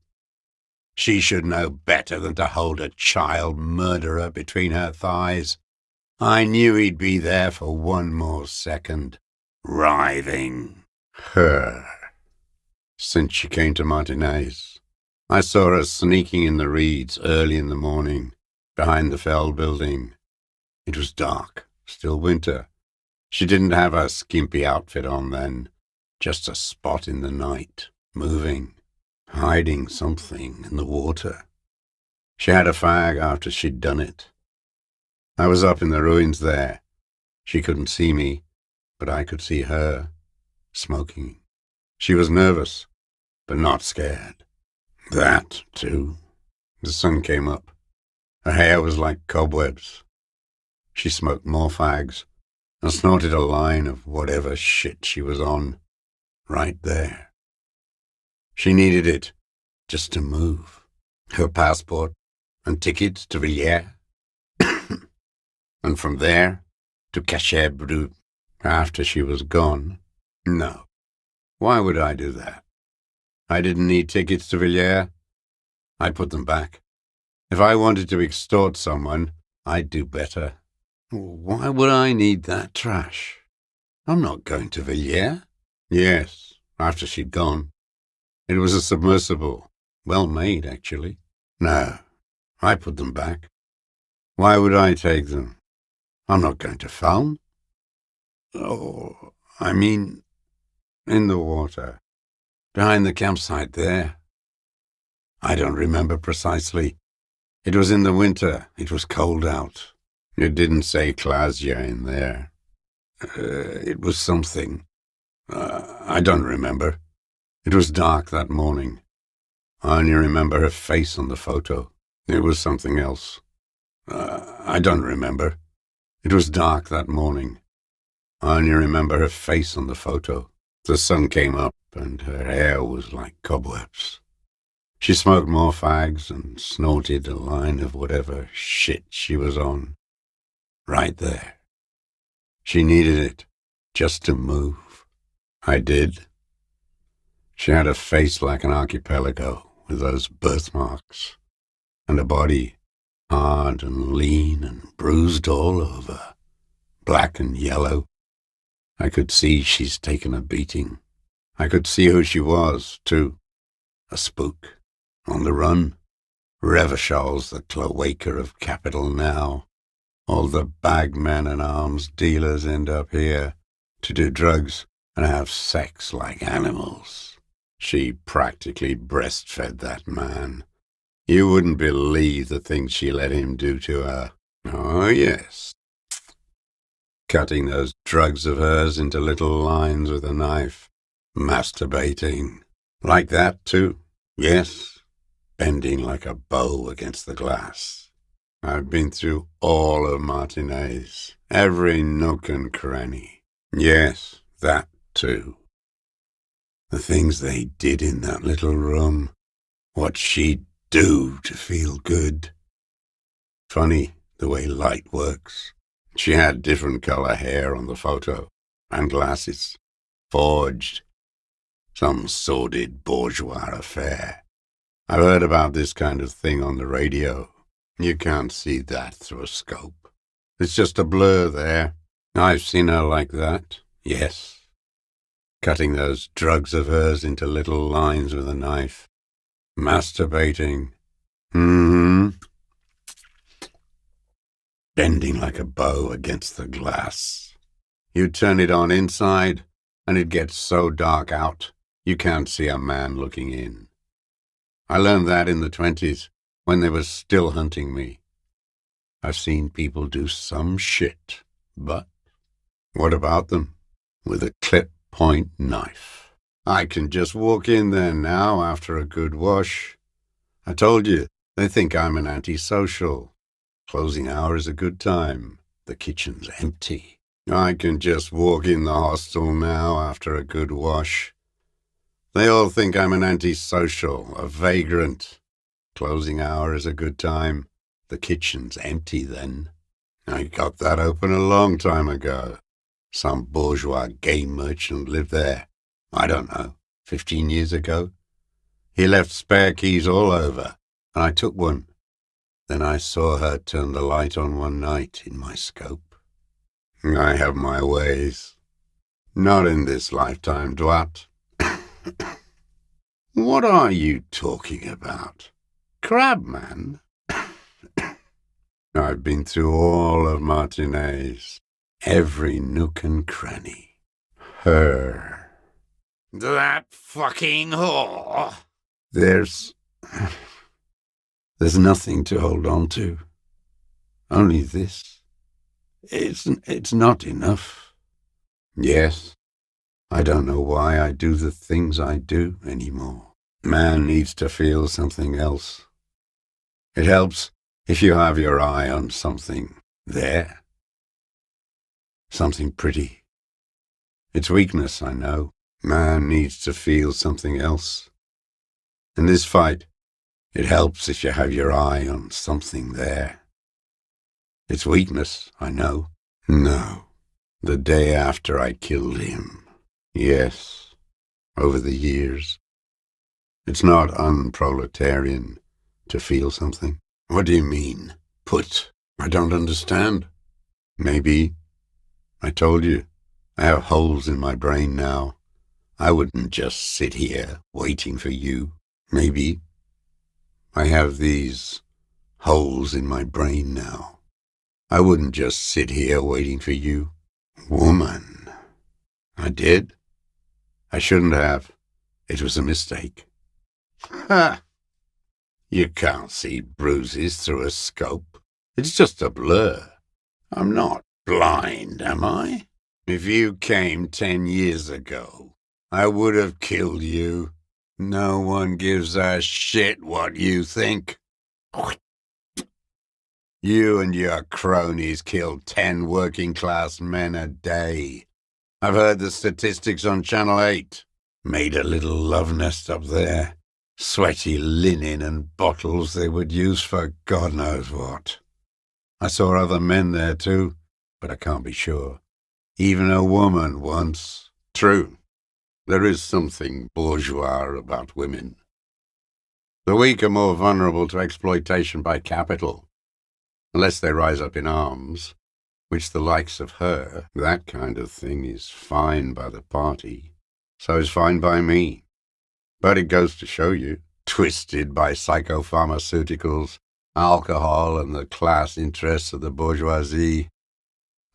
She should know better than to hold a child murderer between her thighs. I knew he'd be there for one more second, writhing. Her. Since she came to Martinez, I saw her sneaking in the reeds early in the morning, behind the Feld building. It was dark, still winter. She didn't have her skimpy outfit on then, just a spot in the night, moving, hiding something in the water. She had a fag after she'd done it. I was up in the ruins there. She couldn't see me, but I could see her, smoking. She was nervous, but not scared. That, too. The sun came up. Her hair was like cobwebs. She smoked more fags and snorted a line of whatever shit she was on, right there. She needed it just to move. Her passport and tickets to Villiers. And from there to Cachet Brut. After she was gone, no. Why would I do that? I didn't need tickets to Villiers. I put them back. If I wanted to extort someone, I'd do better. Why would I need that trash? I'm not going to Villiers. Yes, after she'd gone. It was a submersible. Well made, actually. No, I put them back. Why would I take them? I'm not going to Falm. Oh, I mean, in the water. Behind the campsite there. I don't remember precisely. It was in the winter. It was cold out. It didn't say Klasia in there. It was something. I don't remember. It was dark that morning. I only remember her face on the photo. It was something else. I don't remember. It was dark that morning. I only remember her face on the photo. The sun came up and her hair was like cobwebs. She smoked more fags and snorted a line of whatever shit she was on. Right there. She needed it just to move. I did. She had a face like an archipelago with those birthmarks, and a body hard and lean and bruised all over, black and yellow. I could see she's taken a beating. I could see who she was, too. A spook. On the run. Revershal's the cloaca of capital now. All the bagmen and arms dealers end up here to do drugs and have sex like animals. She practically breastfed that man. You wouldn't believe the things she let him do to her. Oh, yes. Cutting those drugs of hers into little lines with a knife. Masturbating. Like that, too. Yes. Bending like a bow against the glass. I've been through all of Martinez. Every nook and cranny. Yes, that, too. The things they did in that little room. What she'd do to feel good. Funny, the way light works. She had different color hair on the photo, and glasses. Forged. Some sordid bourgeois affair. I've heard about this kind of thing on the radio. You can't see that through a scope. It's just a blur there. I've seen her like that, yes. Cutting those drugs of hers into little lines with a knife. Masturbating. Bending like a bow against the glass. You turn it on inside, and it gets so dark out, you can't see a man looking in. I learned that in the 20s, when they were still hunting me. I've seen people do some shit, but what about them? With a clip-point knife. I can just walk in there now after a good wash. I told you, they think I'm an antisocial. Closing hour is a good time. The kitchen's empty. I can just walk in the hostel now after a good wash. They all think I'm an antisocial, a vagrant. Closing hour is a good time. The kitchen's empty then. I got that open a long time ago. Some bourgeois game merchant lived there. I don't know, 15 years ago. He left spare keys all over, and I took one. Then I saw her turn the light on one night in my scope. I have my ways. Not in this lifetime, Dwat. What are you talking about? Crabman? I've been through all of Martinez. Every nook and cranny. Her. That fucking whore. There's nothing to hold on to. Only this. It's not enough. Yes. I don't know why I do the things I do anymore. Man needs to feel something else. It helps if you have your eye on something there. Something pretty. It's weakness, I know. Man needs to feel something else. In this fight, it helps if you have your eye on something there. It's weakness, I know. No. The day after I killed him. Yes. Over the years. It's not unproletarian to feel something. What do you mean? Put? I don't understand. Maybe. I told you. I have holes in my brain now. I wouldn't just sit here waiting for you. Maybe. I have these holes in my brain now. I wouldn't just sit here waiting for you. Woman. I did. I shouldn't have. It was a mistake. Ha! You can't see bruises through a scope. It's just a blur. I'm not blind, am I? If you came 10 years ago, I would have killed you. No one gives a shit what you think. You and your cronies kill 10 working-class men a day. I've heard the statistics on Channel 8. Made a little love nest up there. Sweaty linen and bottles they would use for God knows what. I saw other men there too, but I can't be sure. Even a woman once. True. There is something bourgeois about women. The weak are more vulnerable to exploitation by capital, unless they rise up in arms, which the likes of her, that kind of thing is fine by the party. So is fine by me. But it goes to show you, twisted by psychopharmaceuticals, alcohol, and the class interests of the bourgeoisie.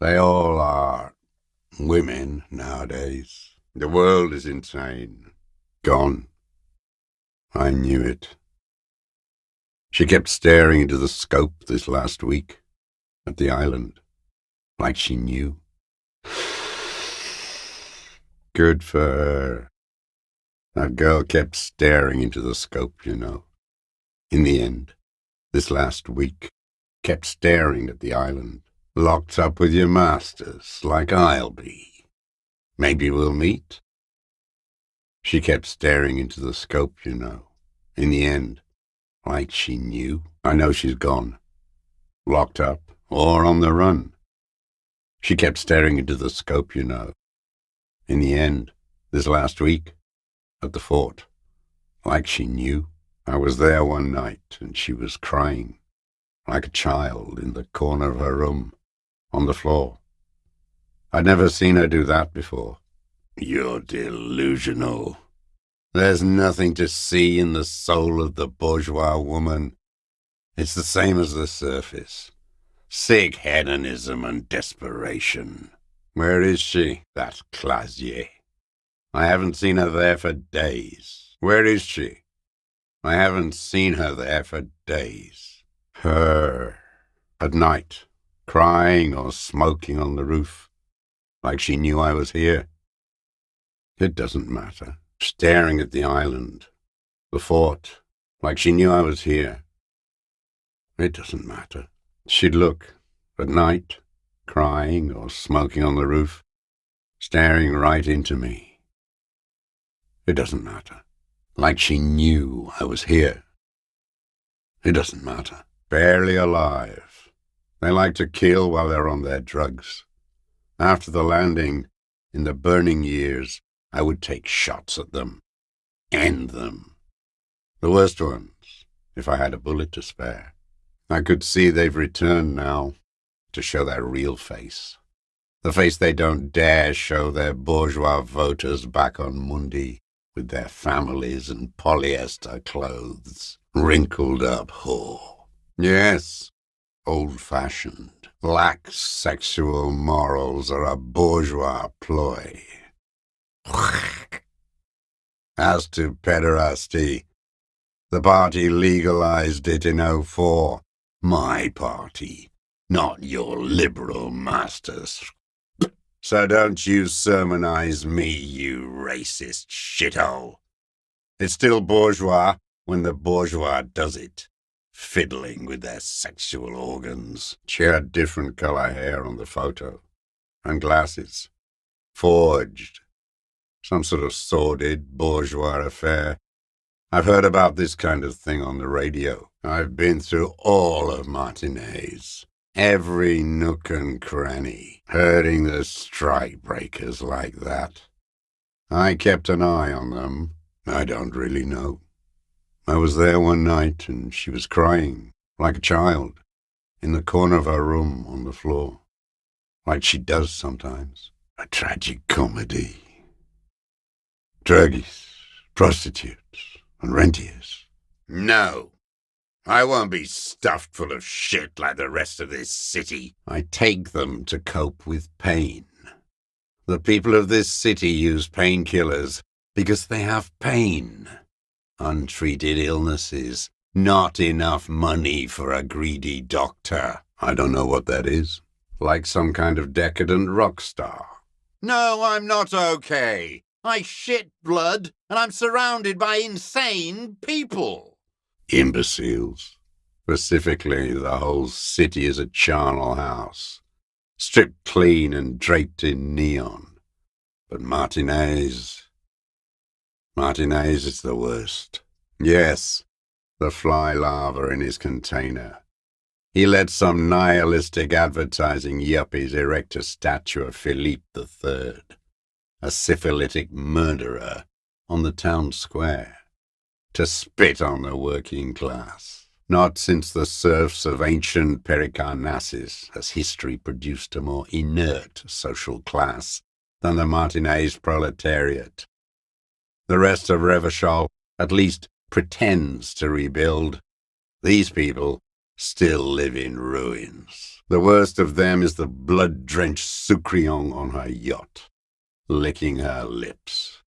They all are women nowadays. The world is insane. Gone. I knew it. She kept staring into the scope this last week, at the island, like she knew. Good for her. That girl kept staring into the scope, you know. In the end, this last week, kept staring at the island, locked up with your masters, like I'll be. Maybe we'll meet? She kept staring into the scope, you know. In the end, like she knew. I know she's gone. Locked up, or on the run. She kept staring into the scope, you know. In the end, this last week, at the fort, like she knew. I was there one night, and she was crying, like a child, in the corner of her room, on the floor. I'd never seen her do that before. You're delusional. There's nothing to see in the soul of the bourgeois woman. It's the same as the surface. Sick hedonism and desperation. Where is she, that Clasier? I haven't seen her there for days. Where is she? I haven't seen her there for days. Her. At night, crying or smoking on the roof, like she knew I was here. It doesn't matter. Staring at the island, the fort, like she knew I was here. It doesn't matter. She'd look, at night, crying or smoking on the roof, staring right into me. It doesn't matter. Like she knew I was here. It doesn't matter. Barely alive. They like to kill while they're on their drugs. After the landing, in the burning years, I would take shots at them. End them. The worst ones, if I had a bullet to spare. I could see they've returned now, to show their real face. The face they don't dare show their bourgeois voters back on Mundi, with their families and polyester clothes, wrinkled up whore. Yes, old-fashioned, lack sexual morals are a bourgeois ploy. As to pederasty, the party legalized it in '04. My party, not your liberal masters. So don't you sermonize me, you racist shithole. It's still bourgeois when the bourgeois does it, fiddling with their sexual organs. She had different color hair on the photo, and glasses. Forged. Some sort of sordid bourgeois affair. I've heard about this kind of thing on the radio. I've been through all of Martinez. Every nook and cranny, herding the strike breakers like that. I kept an eye on them. I don't really know. I was there one night, and she was crying, like a child, in the corner of her room on the floor, like she does sometimes. A tragic comedy. Druggies, prostitutes, and rentiers. No. I won't be stuffed full of shit like the rest of this city. I take them to cope with pain. The people of this city use painkillers because they have pain. Untreated illnesses. Not enough money for a greedy doctor. I don't know what that is. Like some kind of decadent rock star. No, I'm not okay. I shit blood, and I'm surrounded by insane people. Imbeciles. Specifically, the whole city is a charnel house, stripped clean and draped in neon. But Martinez is the worst. Yes, the fly larva in his container. He let some nihilistic advertising yuppies erect a statue of Philippe III, a syphilitic murderer, on the town square. To spit on the working class. Not since the serfs of ancient Pericarnassus has history produced a more inert social class than the Martinez proletariat. The rest of Revachol at least pretends to rebuild. These people still live in ruins. The worst of them is the blood-drenched Sucrion on her yacht, licking her lips.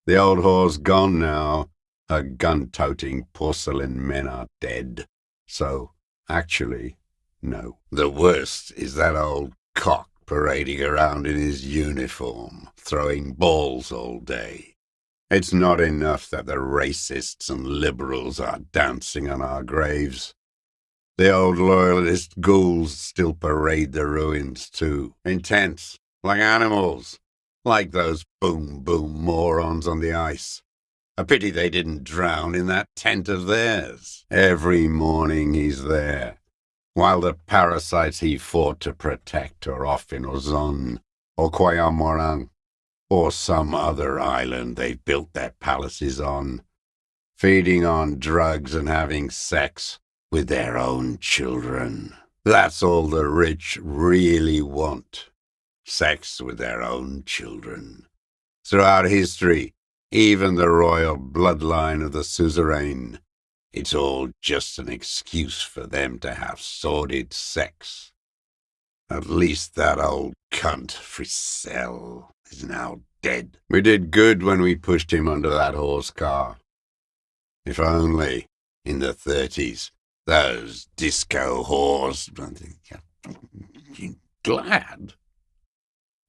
The old whore's gone now. Her gun-toting porcelain men are dead. So, actually, no. The worst is that old cock parading around in his uniform, throwing balls all day. It's not enough that the racists and liberals are dancing on our graves. The old loyalist ghouls still parade the ruins too, intense, like animals, like those boom-boom morons on the ice. A pity they didn't drown in that tent of theirs. Every morning he's there, while the parasites he fought to protect are off in Ozon, or Kwayamorang, or some other island they've built their palaces on, feeding on drugs and having sex with their own children. That's all the rich really want. Sex with their own children. Throughout history, even the royal bloodline of the suzerain, it's all just an excuse for them to have sordid sex. At least that old cunt, Frisell, is now dead. We did good when we pushed him under that horse car. If only, in the 30s, those disco whores... Glad?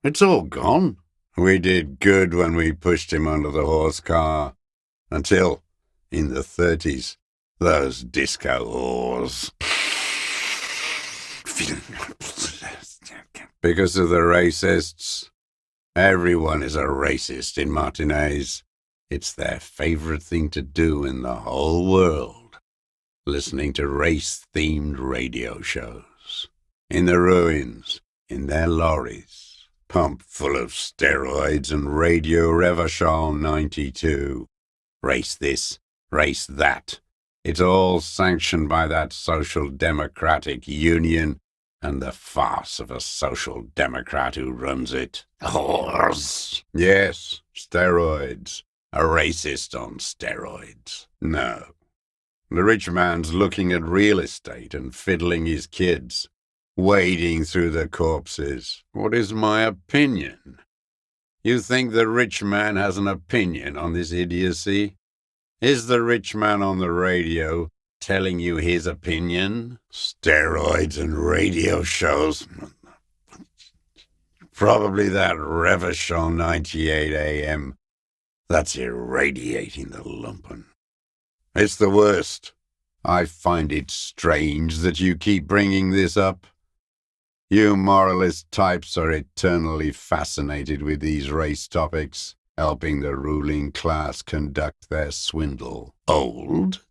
It's all gone. We did good when we pushed him under the horse car. Until, in the 30s, those disco whores... Because of the racists. Everyone is a racist in Martinez. It's their favorite thing to do in the whole world. Listening to race-themed radio shows. In the ruins, in their lorries, pumped full of steroids and Radio Revachol 92. Race this, race that. It's all sanctioned by that social democratic union and the farce of a social democrat who runs it. Whores. Yes, steroids. A racist on steroids. No. The rich man's looking at real estate and fiddling his kids, wading through the corpses. What is my opinion? You think the rich man has an opinion on this idiocy? Is the rich man on the radio telling you his opinion? Steroids and radio shows. Probably that Revachol 98 AM. That's irradiating the lumpen. It's the worst. I find it strange that you keep bringing this up. You moralist types are eternally fascinated with these race topics, helping the ruling class conduct their swindle. Old?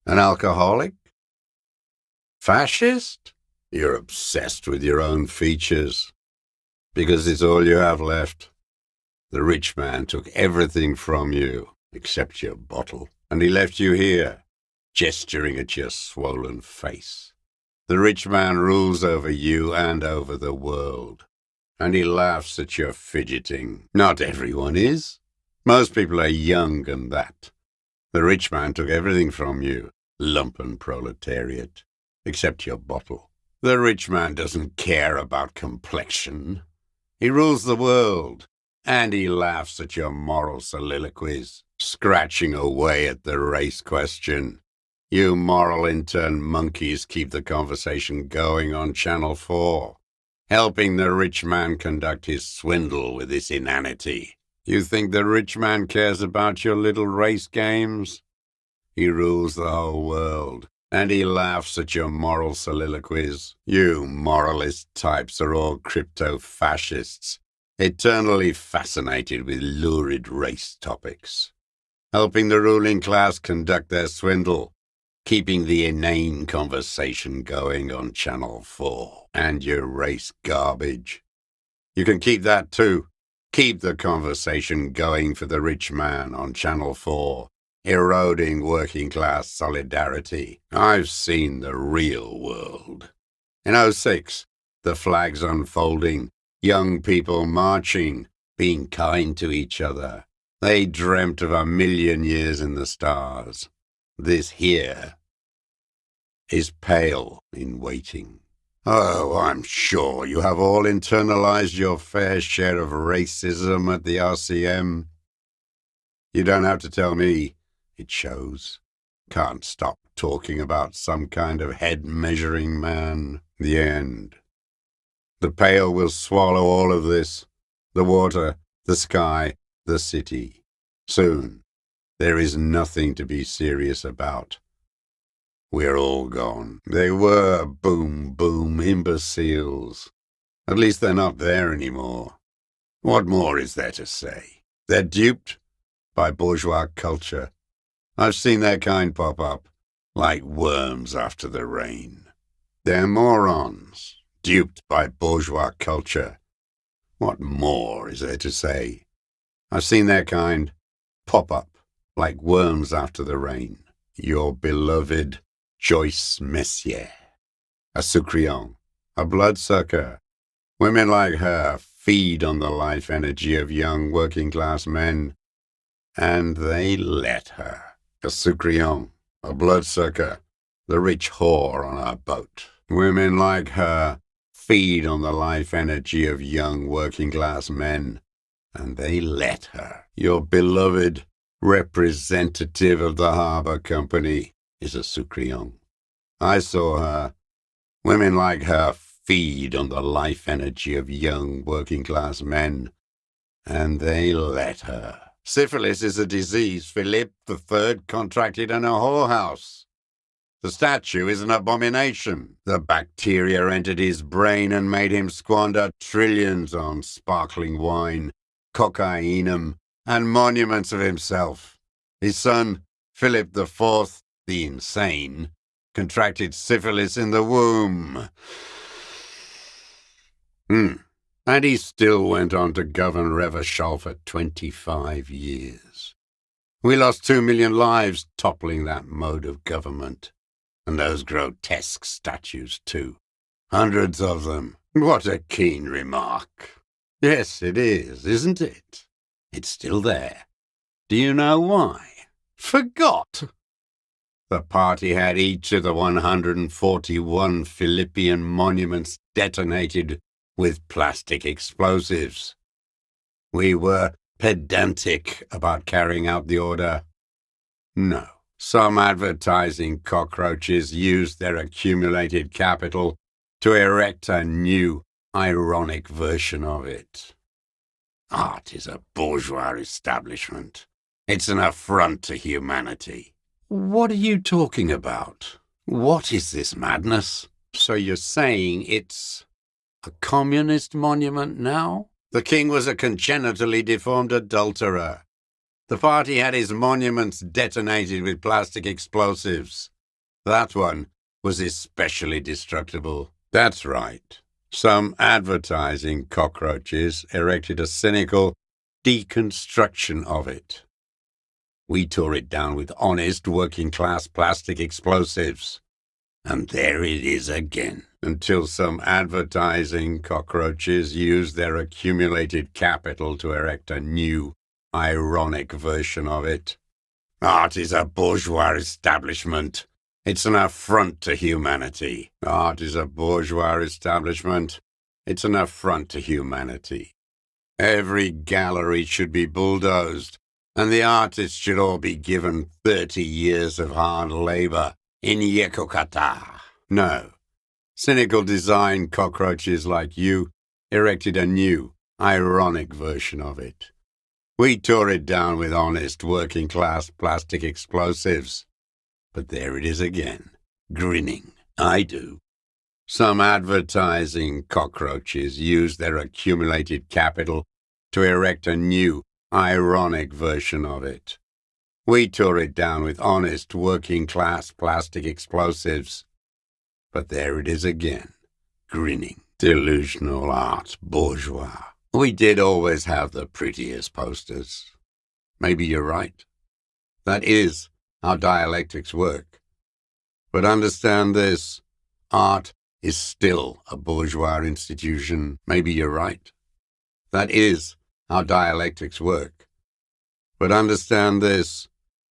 An alcoholic? Fascist? You're obsessed with your own features. Because it's all you have left. The rich man took everything from you, except your bottle, and he left you here, gesturing at your swollen face. The rich man rules over you and over the world, and he laughs at your fidgeting. Not everyone is. Most people are young and that. The rich man took everything from you, lumpen proletariat, except your bottle. The rich man doesn't care about complexion. He rules the world, and he laughs at your moral soliloquies, scratching away at the race question. You moral intern monkeys keep the conversation going on Channel 4, helping the rich man conduct his swindle with this inanity. You think the rich man cares about your little race games? He rules the whole world, and he laughs at your moral soliloquies. You moralist types are all crypto-fascists, eternally fascinated with lurid race topics, helping the ruling class conduct their swindle, keeping the inane conversation going on Channel 4, and your race garbage. You can keep that too. Keep the conversation going for the rich man on Channel 4, eroding working class solidarity. I've seen the real world. In '06, the flags unfolding, young people marching, being kind to each other, They dreamt of 1,000,000 years in the stars. This here is pale in waiting. Oh, I'm sure you have all internalized your fair share of racism at the RCM. You don't have to tell me. It shows. Can't stop talking about some kind of head-measuring man. The end. The Pale will swallow all of this. The water, the sky, the city. Soon, there is nothing to be serious about. We're all gone. They were boom imbeciles. At least they're not there anymore. What more is there to say? They're duped by bourgeois culture. I've seen their kind pop up, like worms after the rain. They're morons, duped by bourgeois culture. What more is there to say? I've seen their kind pop up, like worms after the rain. Your beloved Joyce Messier, a Sucreon, a bloodsucker. Women like her feed on the life energy of young working-class men, and they let her. A Sucreon, a bloodsucker, the rich whore on our boat. Women like her feed on the life energy of young working-class men, and they let her. Your beloved representative of the Harbour Company is a Sucreon. I saw her. Women like her feed on the life energy of young working-class men, and they let her. Syphilis is a disease Philip III contracted in a whorehouse. The statue is an abomination. The bacteria entered his brain and made him squander trillions on sparkling wine, cocainum, and monuments of himself. His son, Philip IV, the insane, contracted syphilis in the womb. And he still went on to govern Revachol for 25 years. We lost 2 million lives toppling that mode of government. And those grotesque statues, too. Hundreds of them. What a keen remark. Yes, it is, isn't it? It's still there. Do you know why? Forgot. The party had each of the 141 Philippian monuments detonated with plastic explosives. We were pedantic about carrying out the order. No. Some advertising cockroaches used their accumulated capital to erect a new, ironic version of it. Art is a bourgeois establishment. It's an affront to humanity. What are you talking about? What is this madness? So you're saying it's a communist monument now? The king was a congenitally deformed adulterer. The party had his monuments detonated with plastic explosives. That one was especially destructible. That's right. Some advertising cockroaches erected a cynical deconstruction of it. We tore it down with honest working-class plastic explosives. And there it is again, until some advertising cockroaches used their accumulated capital to erect a new, ironic version of it. Art is a bourgeois establishment. It's an affront to humanity. Art is a bourgeois establishment. It's an affront to humanity. Every gallery should be bulldozed, and the artists should all be given 30 years of hard labor in Yekokata. No. Cynical design cockroaches like you erected a new, ironic version of it. We tore it down with honest working-class plastic explosives. But there it is again, grinning. I do. Some advertising cockroaches use their accumulated capital to erect a new, ironic version of it. We tore it down with honest working-class plastic explosives. But there it is again, grinning. Delusional art, bourgeois. We did always have the prettiest posters. Maybe you're right. That is how dialectics work. But understand this, art is still a bourgeois institution. Maybe you're right. That is how dialectics work. But understand this,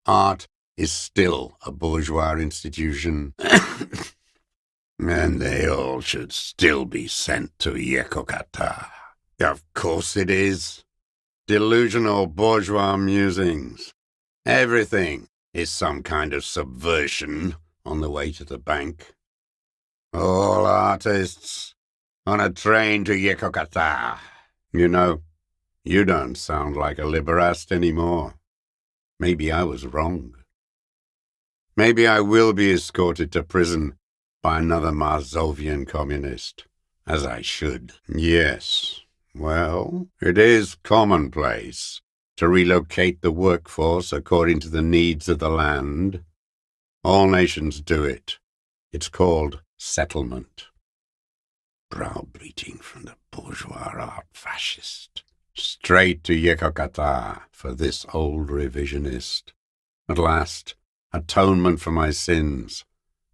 art is still a bourgeois institution. And they all should still be sent to Yekokata. Of course it is. Delusional bourgeois musings. Everything is some kind of subversion on the way to the bank. All artists on a train to Yekokata. You know, you don't sound like a liberast anymore. Maybe I was wrong. Maybe I will be escorted to prison by another Marzovian communist, as I should. Yes, well, it is commonplace to relocate the workforce according to the needs of the land. All nations do it. It's called settlement. Browbeating from the bourgeois art fascist. Straight to Yekokata for this old revisionist. At last, atonement for my sins.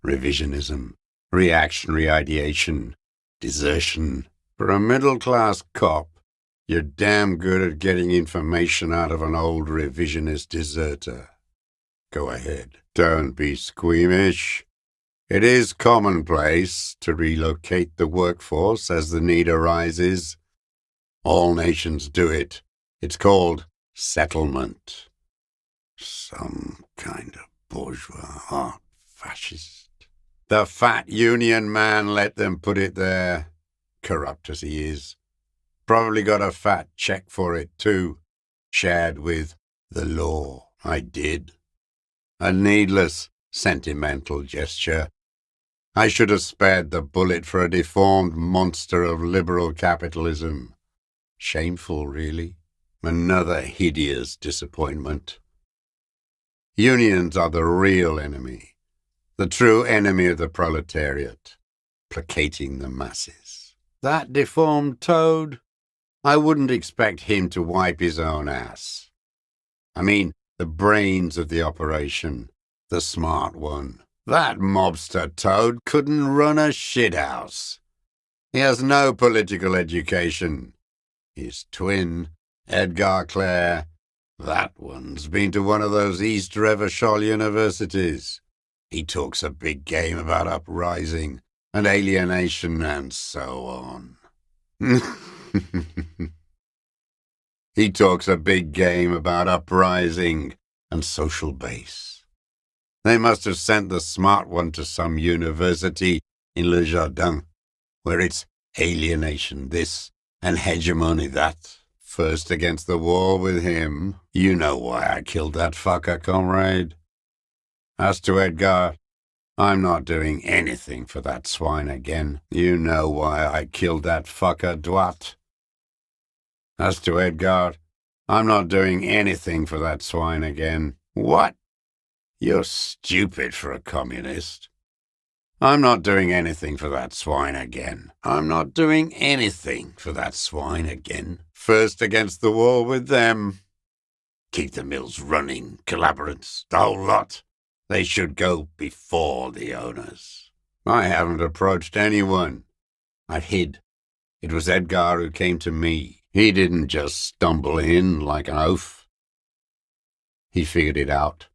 Revisionism, reactionary ideation, desertion. For a middle-class cop, you're damn good at getting information out of an old revisionist deserter. Go ahead, don't be squeamish. It is commonplace to relocate the workforce as the need arises. All nations do it. It's called settlement. Some kind of bourgeois art fascist. The fat union man let them put it there, corrupt as he is. Probably got a fat check for it too, shared with the law. I did. A needless, sentimental gesture. I should have spared the bullet for a deformed monster of liberal capitalism. Shameful, really. Another hideous disappointment. Unions are the real enemy, the true enemy of the proletariat, placating the masses. That deformed toad, I wouldn't expect him to wipe his own ass. I mean, the brains of the operation, the smart one. That mobster toad couldn't run a shithouse. He has no political education. His twin, Edgar Clare, that one's been to one of those East Revachol universities. He talks a big game about uprising and alienation and so on. He talks a big game about uprising and social base. They must have sent the smart one to some university in Le Jardin, where it's alienation this and hegemony that. First against the wall with him. You know why I killed that fucker, comrade. As to Edgar, I'm not doing anything for that swine again. You know why I killed that fucker, Dwat. As to Edgar, I'm not doing anything for that swine again. What? You're stupid for a communist. I'm not doing anything for that swine again. I'm not doing anything for that swine again. First against the wall with them. Keep the mills running, collaborants, the whole lot. They should go before the owners. I haven't approached anyone. I hid. It was Edgar who came to me. He didn't just stumble in like an oaf. He figured it out.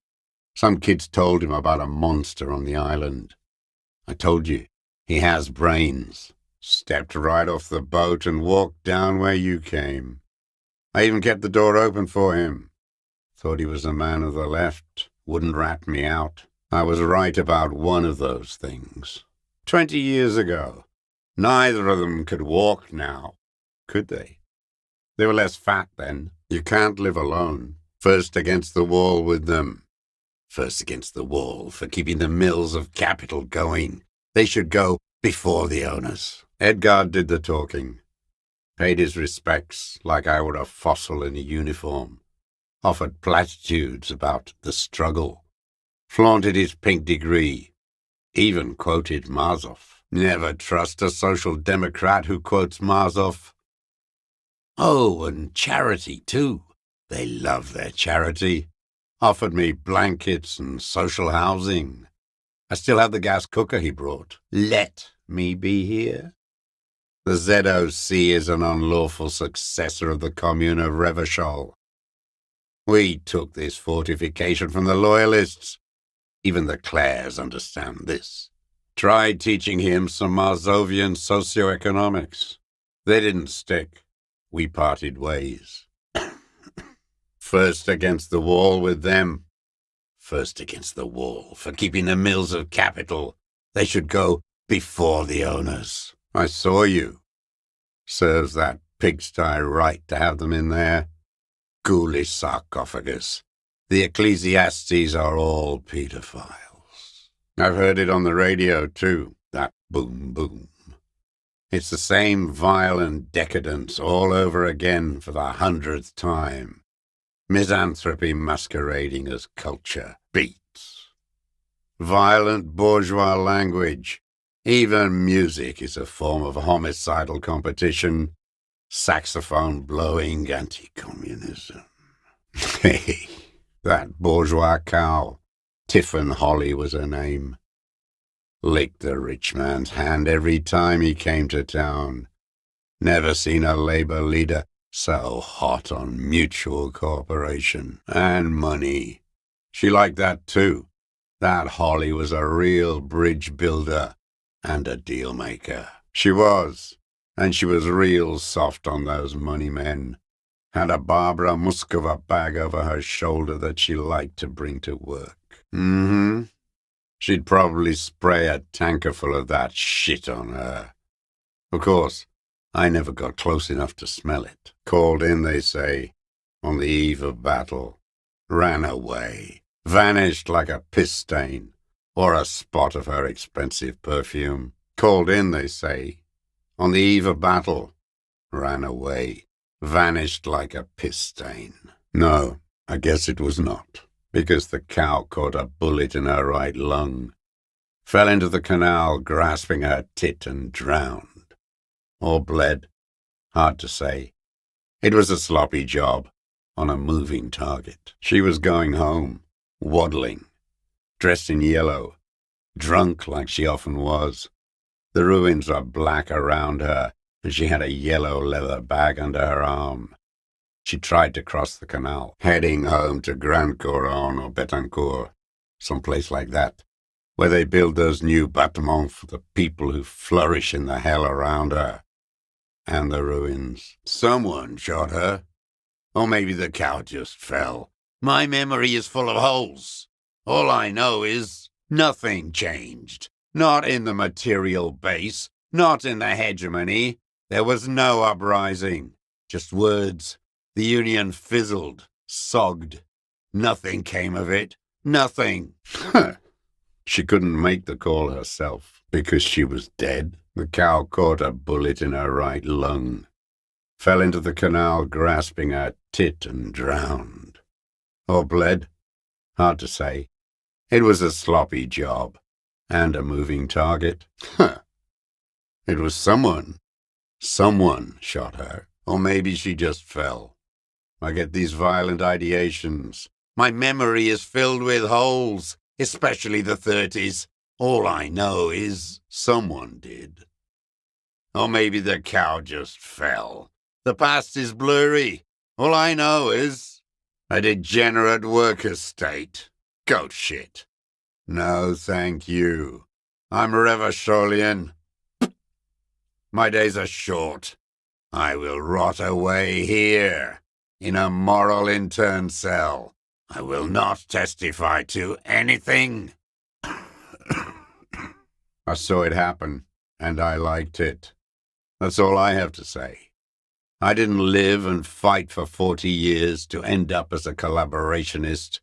Some kids told him about a monster on the island. I told you, he has brains. Stepped right off the boat and walked down where you came. I even kept the door open for him. Thought he was a man of the left. Wouldn't rat me out. I was right about one of those things. 20 years ago. Neither of them could walk now, could they? They were less fat then. You can't live alone. First against the wall with them. First against the wall for keeping the mills of capital going. They should go before the owners. Edgar did the talking. Paid his respects like I were a fossil in a uniform. Offered platitudes about the struggle. Flaunted his pink degree. Even quoted Marzoff. Never trust a social democrat who quotes Marzoff. Oh, and charity, too. They love their charity. Offered me blankets and social housing. I still have the gas cooker he brought. Let me be here. The ZOC is an unlawful successor of the Commune of Revachol. We took this fortification from the Loyalists. Even the Clares understand this. Tried teaching him some Marzovian socioeconomics. They didn't stick. We parted ways. First against the wall with them. First against the wall for keeping the mills of capital. They should go before the owners. I saw you. Serves that pigsty right to have them in there. Ghoulish sarcophagus. The ecclesiastes are all pedophiles. I've heard it on the radio, too, that boom boom. It's the same violent decadence all over again for the 100th time. Misanthropy masquerading as culture. Beats. Violent bourgeois language. Even music is a form of homicidal competition. Saxophone blowing anti-communism. Hey, that bourgeois cow. Tiffin Holly was her name. Licked the rich man's hand every time he came to town. Never seen a labor leader so hot on mutual cooperation and money. She liked that too. That Holly was a real bridge builder and a deal maker. She was, and she was real soft on those money men. Had a Barbara Muscova bag over her shoulder that she liked to bring to work. She'd probably spray a tanker full of that shit on her. Of course, I never got close enough to smell it. Called in, they say, on the eve of battle. Ran away. Vanished like a piss stain, or a spot of her expensive perfume. Called in, they say, on the eve of battle. Ran away. Vanished like a piss stain. No, I guess it was not, because the cow caught a bullet in her right lung. Fell into the canal, grasping her tit, and drowned. Or bled. Hard to say. It was a sloppy job, on a moving target. She was going home, waddling, dressed in yellow, drunk like she often was. The ruins were black around her, and she had a yellow leather bag under her arm. She tried to cross the canal, heading home to Grand Couronne or Betancourt, someplace like that, where they build those new bâtiments for the people who flourish in the hell around her. And the ruins. Someone shot her. Or maybe the cow just fell. My memory is full of holes. All I know is nothing changed. Not in the material base, not in the hegemony. There was no uprising. Just words. The union fizzled, sogged. Nothing came of it. Nothing. She couldn't make the call herself, because she was dead. The cow caught a bullet in her right lung. Fell into the canal, grasping her tit, and drowned. Or bled. Hard to say. It was a sloppy job. And a moving target. It was someone. Someone shot her. Or maybe she just fell. I get these violent ideations. My memory is filled with holes, especially the 30s. All I know is someone did. Or maybe the cow just fell. The past is blurry. All I know is a degenerate worker state. Goat shit. No, thank you. I'm Revacholian. My days are short. I will rot away here, in a moral intern cell. I will not testify to anything. I saw it happen, and I liked it. That's all I have to say. I didn't live and fight for 40 years to end up as a collaborationist.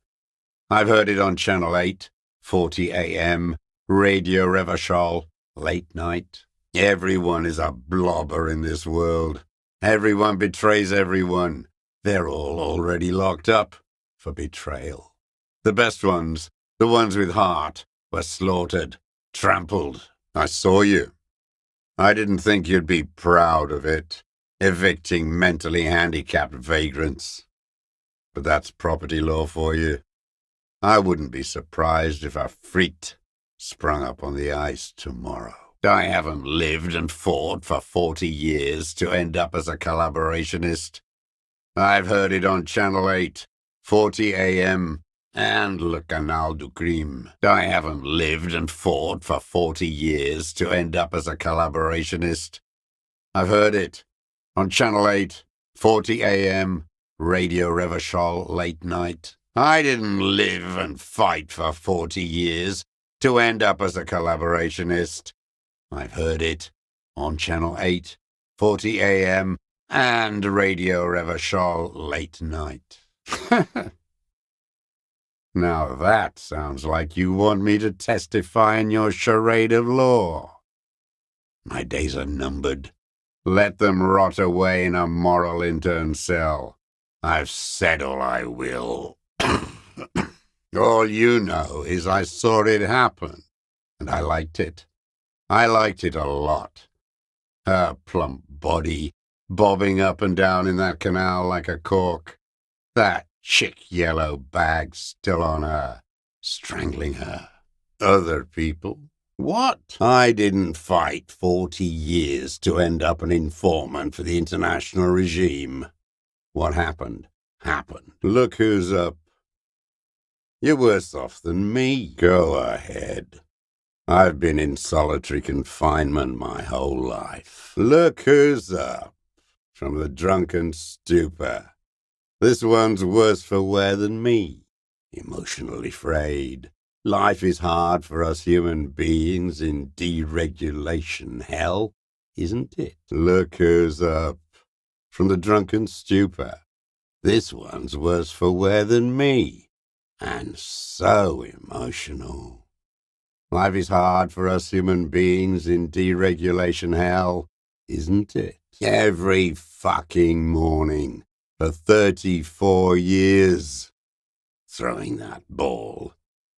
I've heard it on Channel 8, 40 AM, Radio Revachol, late night. Everyone is a blobber in this world. Everyone betrays everyone. They're all already locked up for betrayal. The best ones, the ones with heart, were slaughtered, trampled. I saw you. I didn't think you'd be proud of it, evicting mentally handicapped vagrants. But that's property law for you. I wouldn't be surprised if a freak sprung up on the ice tomorrow. I haven't lived and fought for 40 years to end up as a collaborationist. I've heard it on Channel 8, 40 a.m. and Le Canal du Crime. I haven't lived and fought for 40 years to end up as a collaborationist. I've heard it. On Channel 8, 40 a.m., Radio Revachol, late night. I didn't live and fight for 40 years to end up as a collaborationist. I've heard it. On Channel 8, 40 a.m., and Radio Revachol, late night. Now that sounds like you want me to testify in your charade of law. My days are numbered. Let them rot away in a moral intern cell. I've said all I will. All you know is I saw it happen, and I liked it. I liked it a lot. Her plump body bobbing up and down in that canal like a cork. That chick yellow bag still on her, strangling her. Other people? What? I didn't fight 40 years to end up an informant for the international regime. What happened, happened. Look who's up. You're worse off than me. Go ahead. I've been in solitary confinement my whole life. Look who's up. From the drunken stupor. This one's worse for wear than me. Emotionally frayed. Life is hard for us human beings in deregulation hell, isn't it? Look who's up. From the drunken stupor. This one's worse for wear than me. And so emotional. Life is hard for us human beings in deregulation hell, isn't it? Every fucking morning for 34 years. Throwing that ball.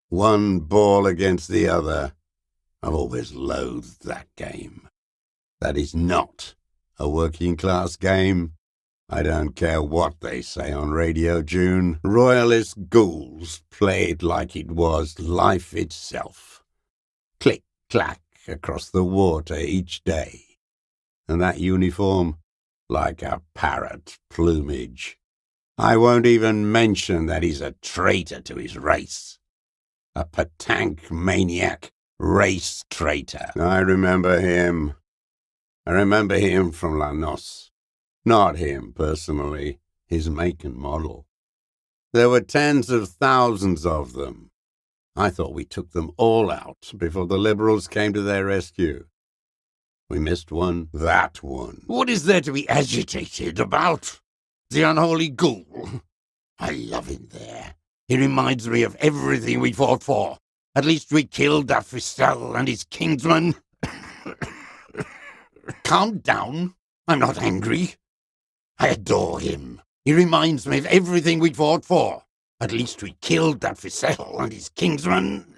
One ball against the other. I've always loathed that game. That is not a working class game. I don't care what they say on Radio June. Royalist ghouls play it like it was life itself. Click, clack across the water each day. And that uniform, like a parrot plumage. I won't even mention that he's a traitor to his race. A petanque maniac race traitor. I remember him. I remember him from La Noce. Not him personally, his make and model. There were tens of thousands of them. I thought we took them all out before the Liberals came to their rescue. We missed one, that one. What is there to be agitated about? The unholy ghoul. I love him there. He reminds me of everything we fought for. At least we killed that Fistel and his kingsman. Calm down. I'm not angry. I adore him. He reminds me of everything we fought for. At least we killed that Fistel and his kingsman.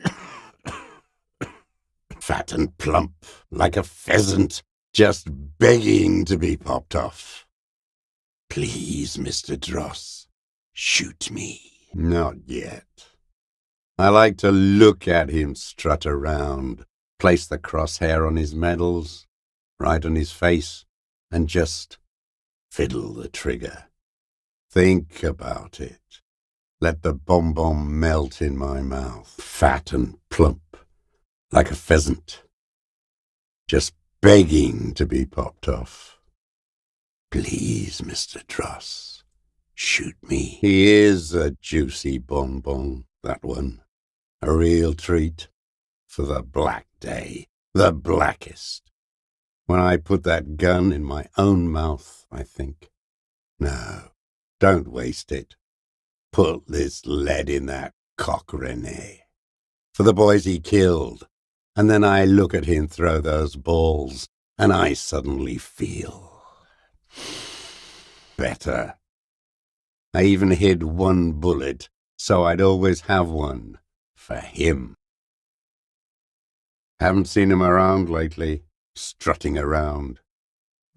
Fat and plump, like a pheasant, just begging to be popped off. Please, Mr. Dros, shoot me. Not yet. I like to look at him strut around, place the crosshair on his medals, right on his face, and just fiddle the trigger. Think about it. Let the bomb melt in my mouth, fat and plump, like a pheasant, just begging to be popped off. Please, Mr. Dros, shoot me. He is a juicy bonbon, that one. A real treat for the black day, the blackest. When I put that gun in my own mouth, I think, no, don't waste it. Put this lead in that cock René. For the boys he killed. And then I look at him throw those balls, and I suddenly feel better. I even hid one bullet, so I'd always have one for him. Haven't seen him around lately, strutting around.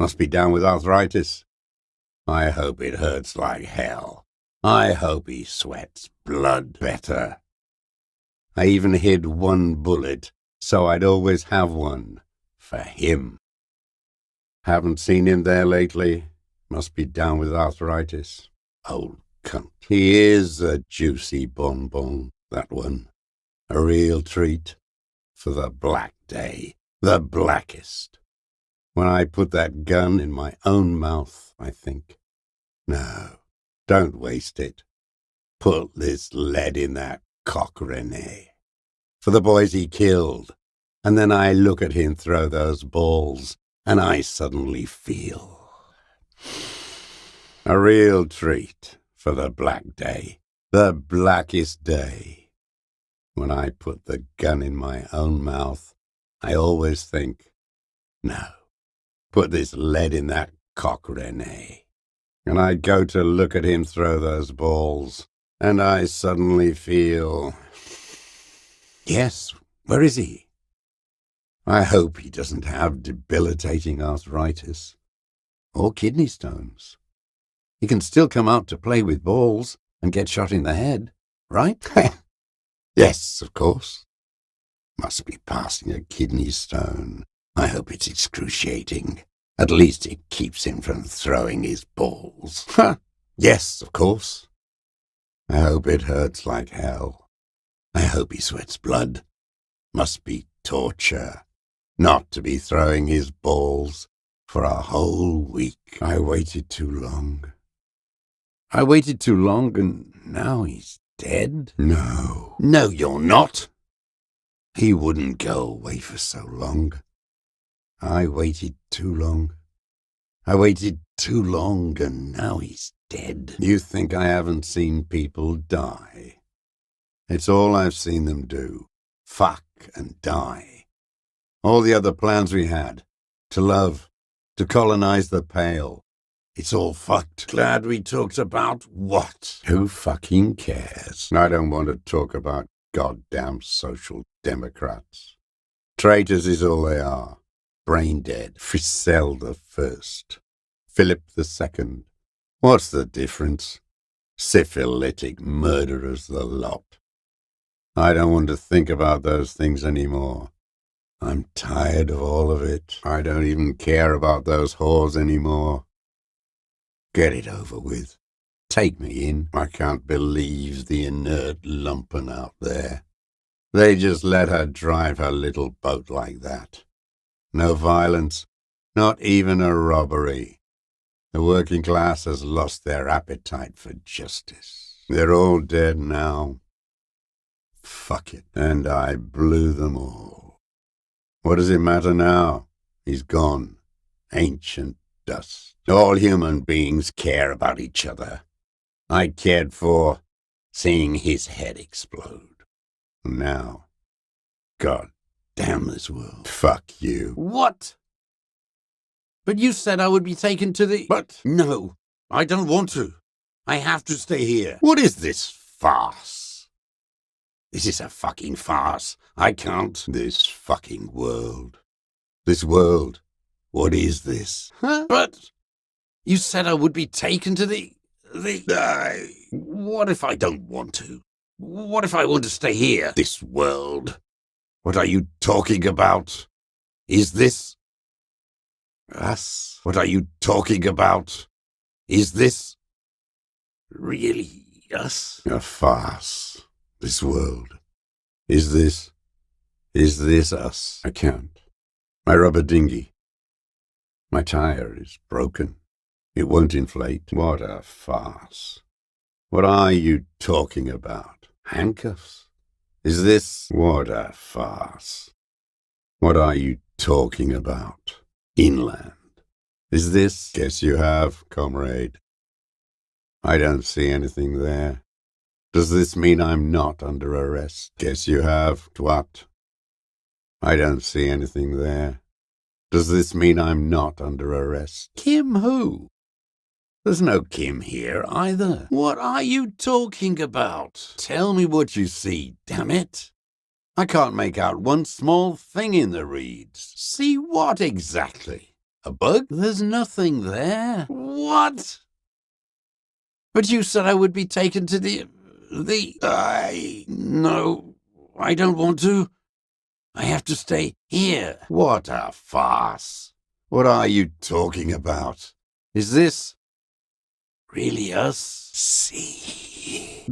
Must be down with arthritis. I hope it hurts like hell. I hope he sweats blood better. I even hid one bullet, so I'd always have one for him. Haven't seen him there lately. Must be down with arthritis. Old cunt. He is a juicy bonbon, that one. A real treat for the black day, the blackest. When I put that gun in my own mouth, I think, no, don't waste it. Put this lead in that cock, René. For the boys he killed. And then I look at him throw those balls, and I suddenly feel a real treat for the black day, the blackest day. When I put the gun in my own mouth, I always think, no, put this lead in that cock, René. And I go to look at him throw those balls, and I suddenly feel, yes, where is he? I hope he doesn't have debilitating arthritis or kidney stones. He can still come out to play with balls and get shot in the head, right? Yes, of course. Must be passing a kidney stone. I hope it's excruciating. At least it keeps him from throwing his balls. Yes, of course. I hope it hurts like hell. I hope he sweats blood. Must be torture. Not to be throwing his balls for a whole week. I waited too long. I waited too long, and now he's dead? No. No, you're not. He wouldn't go away for so long. I waited too long. I waited too long, and now he's dead. You think I haven't seen people die? It's all I've seen them do. Fuck and die. All the other plans we had. To love. To colonize the Pale. It's all fucked. Glad we talked about what? Who fucking cares? I don't want to talk about goddamn social democrats. Traitors is all they are. Brain dead. Frizzell the First. Philip the Second. What's the difference? Syphilitic murderers the lot. I don't want to think about those things anymore. I'm tired of all of it. I don't even care about those whores anymore. Get it over with. Take me in. I can't believe the inert lumpen out there. They just let her drive her little boat like that. No violence, not even a robbery. The working class has lost their appetite for justice. They're all dead now. Fuck it. And I blew them all. What does it matter now? He's gone. Ancient dust. All human beings care about each other. I cared for seeing his head explode. Now, God damn this world. Fuck you. What? But you said I would be taken to the... But No, I don't want to. I have to stay here. what is this farce? This is a fucking farce. I can't. This fucking world. This world. What is this? Huh? But you said I would be taken to the... What if I don't want to? What if I want to stay here? This world. What are you talking about? Is this us? What are you talking about? Is this Really us? a farce? This world. Is this us? I can't. My rubber dinghy. My tire is broken. It won't inflate. What a farce. What are you talking about? Handcuffs? Is this... What a farce. What are you talking about? Inland. Is this... Guess you have, comrade. I don't see anything there. Does this mean I'm not under arrest? Guess you have, twat. I don't see anything there. Does this mean I'm not under arrest? Kim who? There's no Kim here either. What are you talking about? Tell me what you see, damn it. I can't make out one small thing in the reeds. See what exactly? A bug? There's nothing there. What? But you said I would be taken to the... No, I don't want to. I have to stay here. What a farce. What are you talking about? Is this really us? See.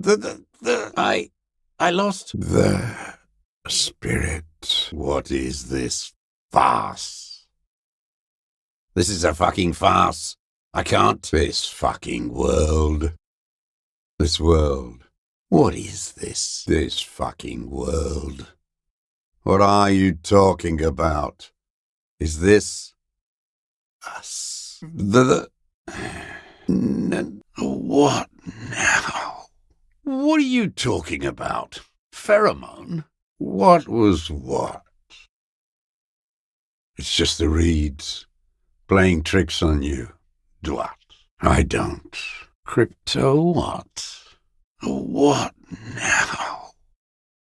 I lost. The spirit. What is this farce? This is a fucking farce. I can't. This fucking world. This world. What is this? This fucking world. What are you talking about? Is this us? What now? What are you talking about? Pheromone? What was what? It's just the reeds playing tricks on you. What? I don't. Crypto what? What now?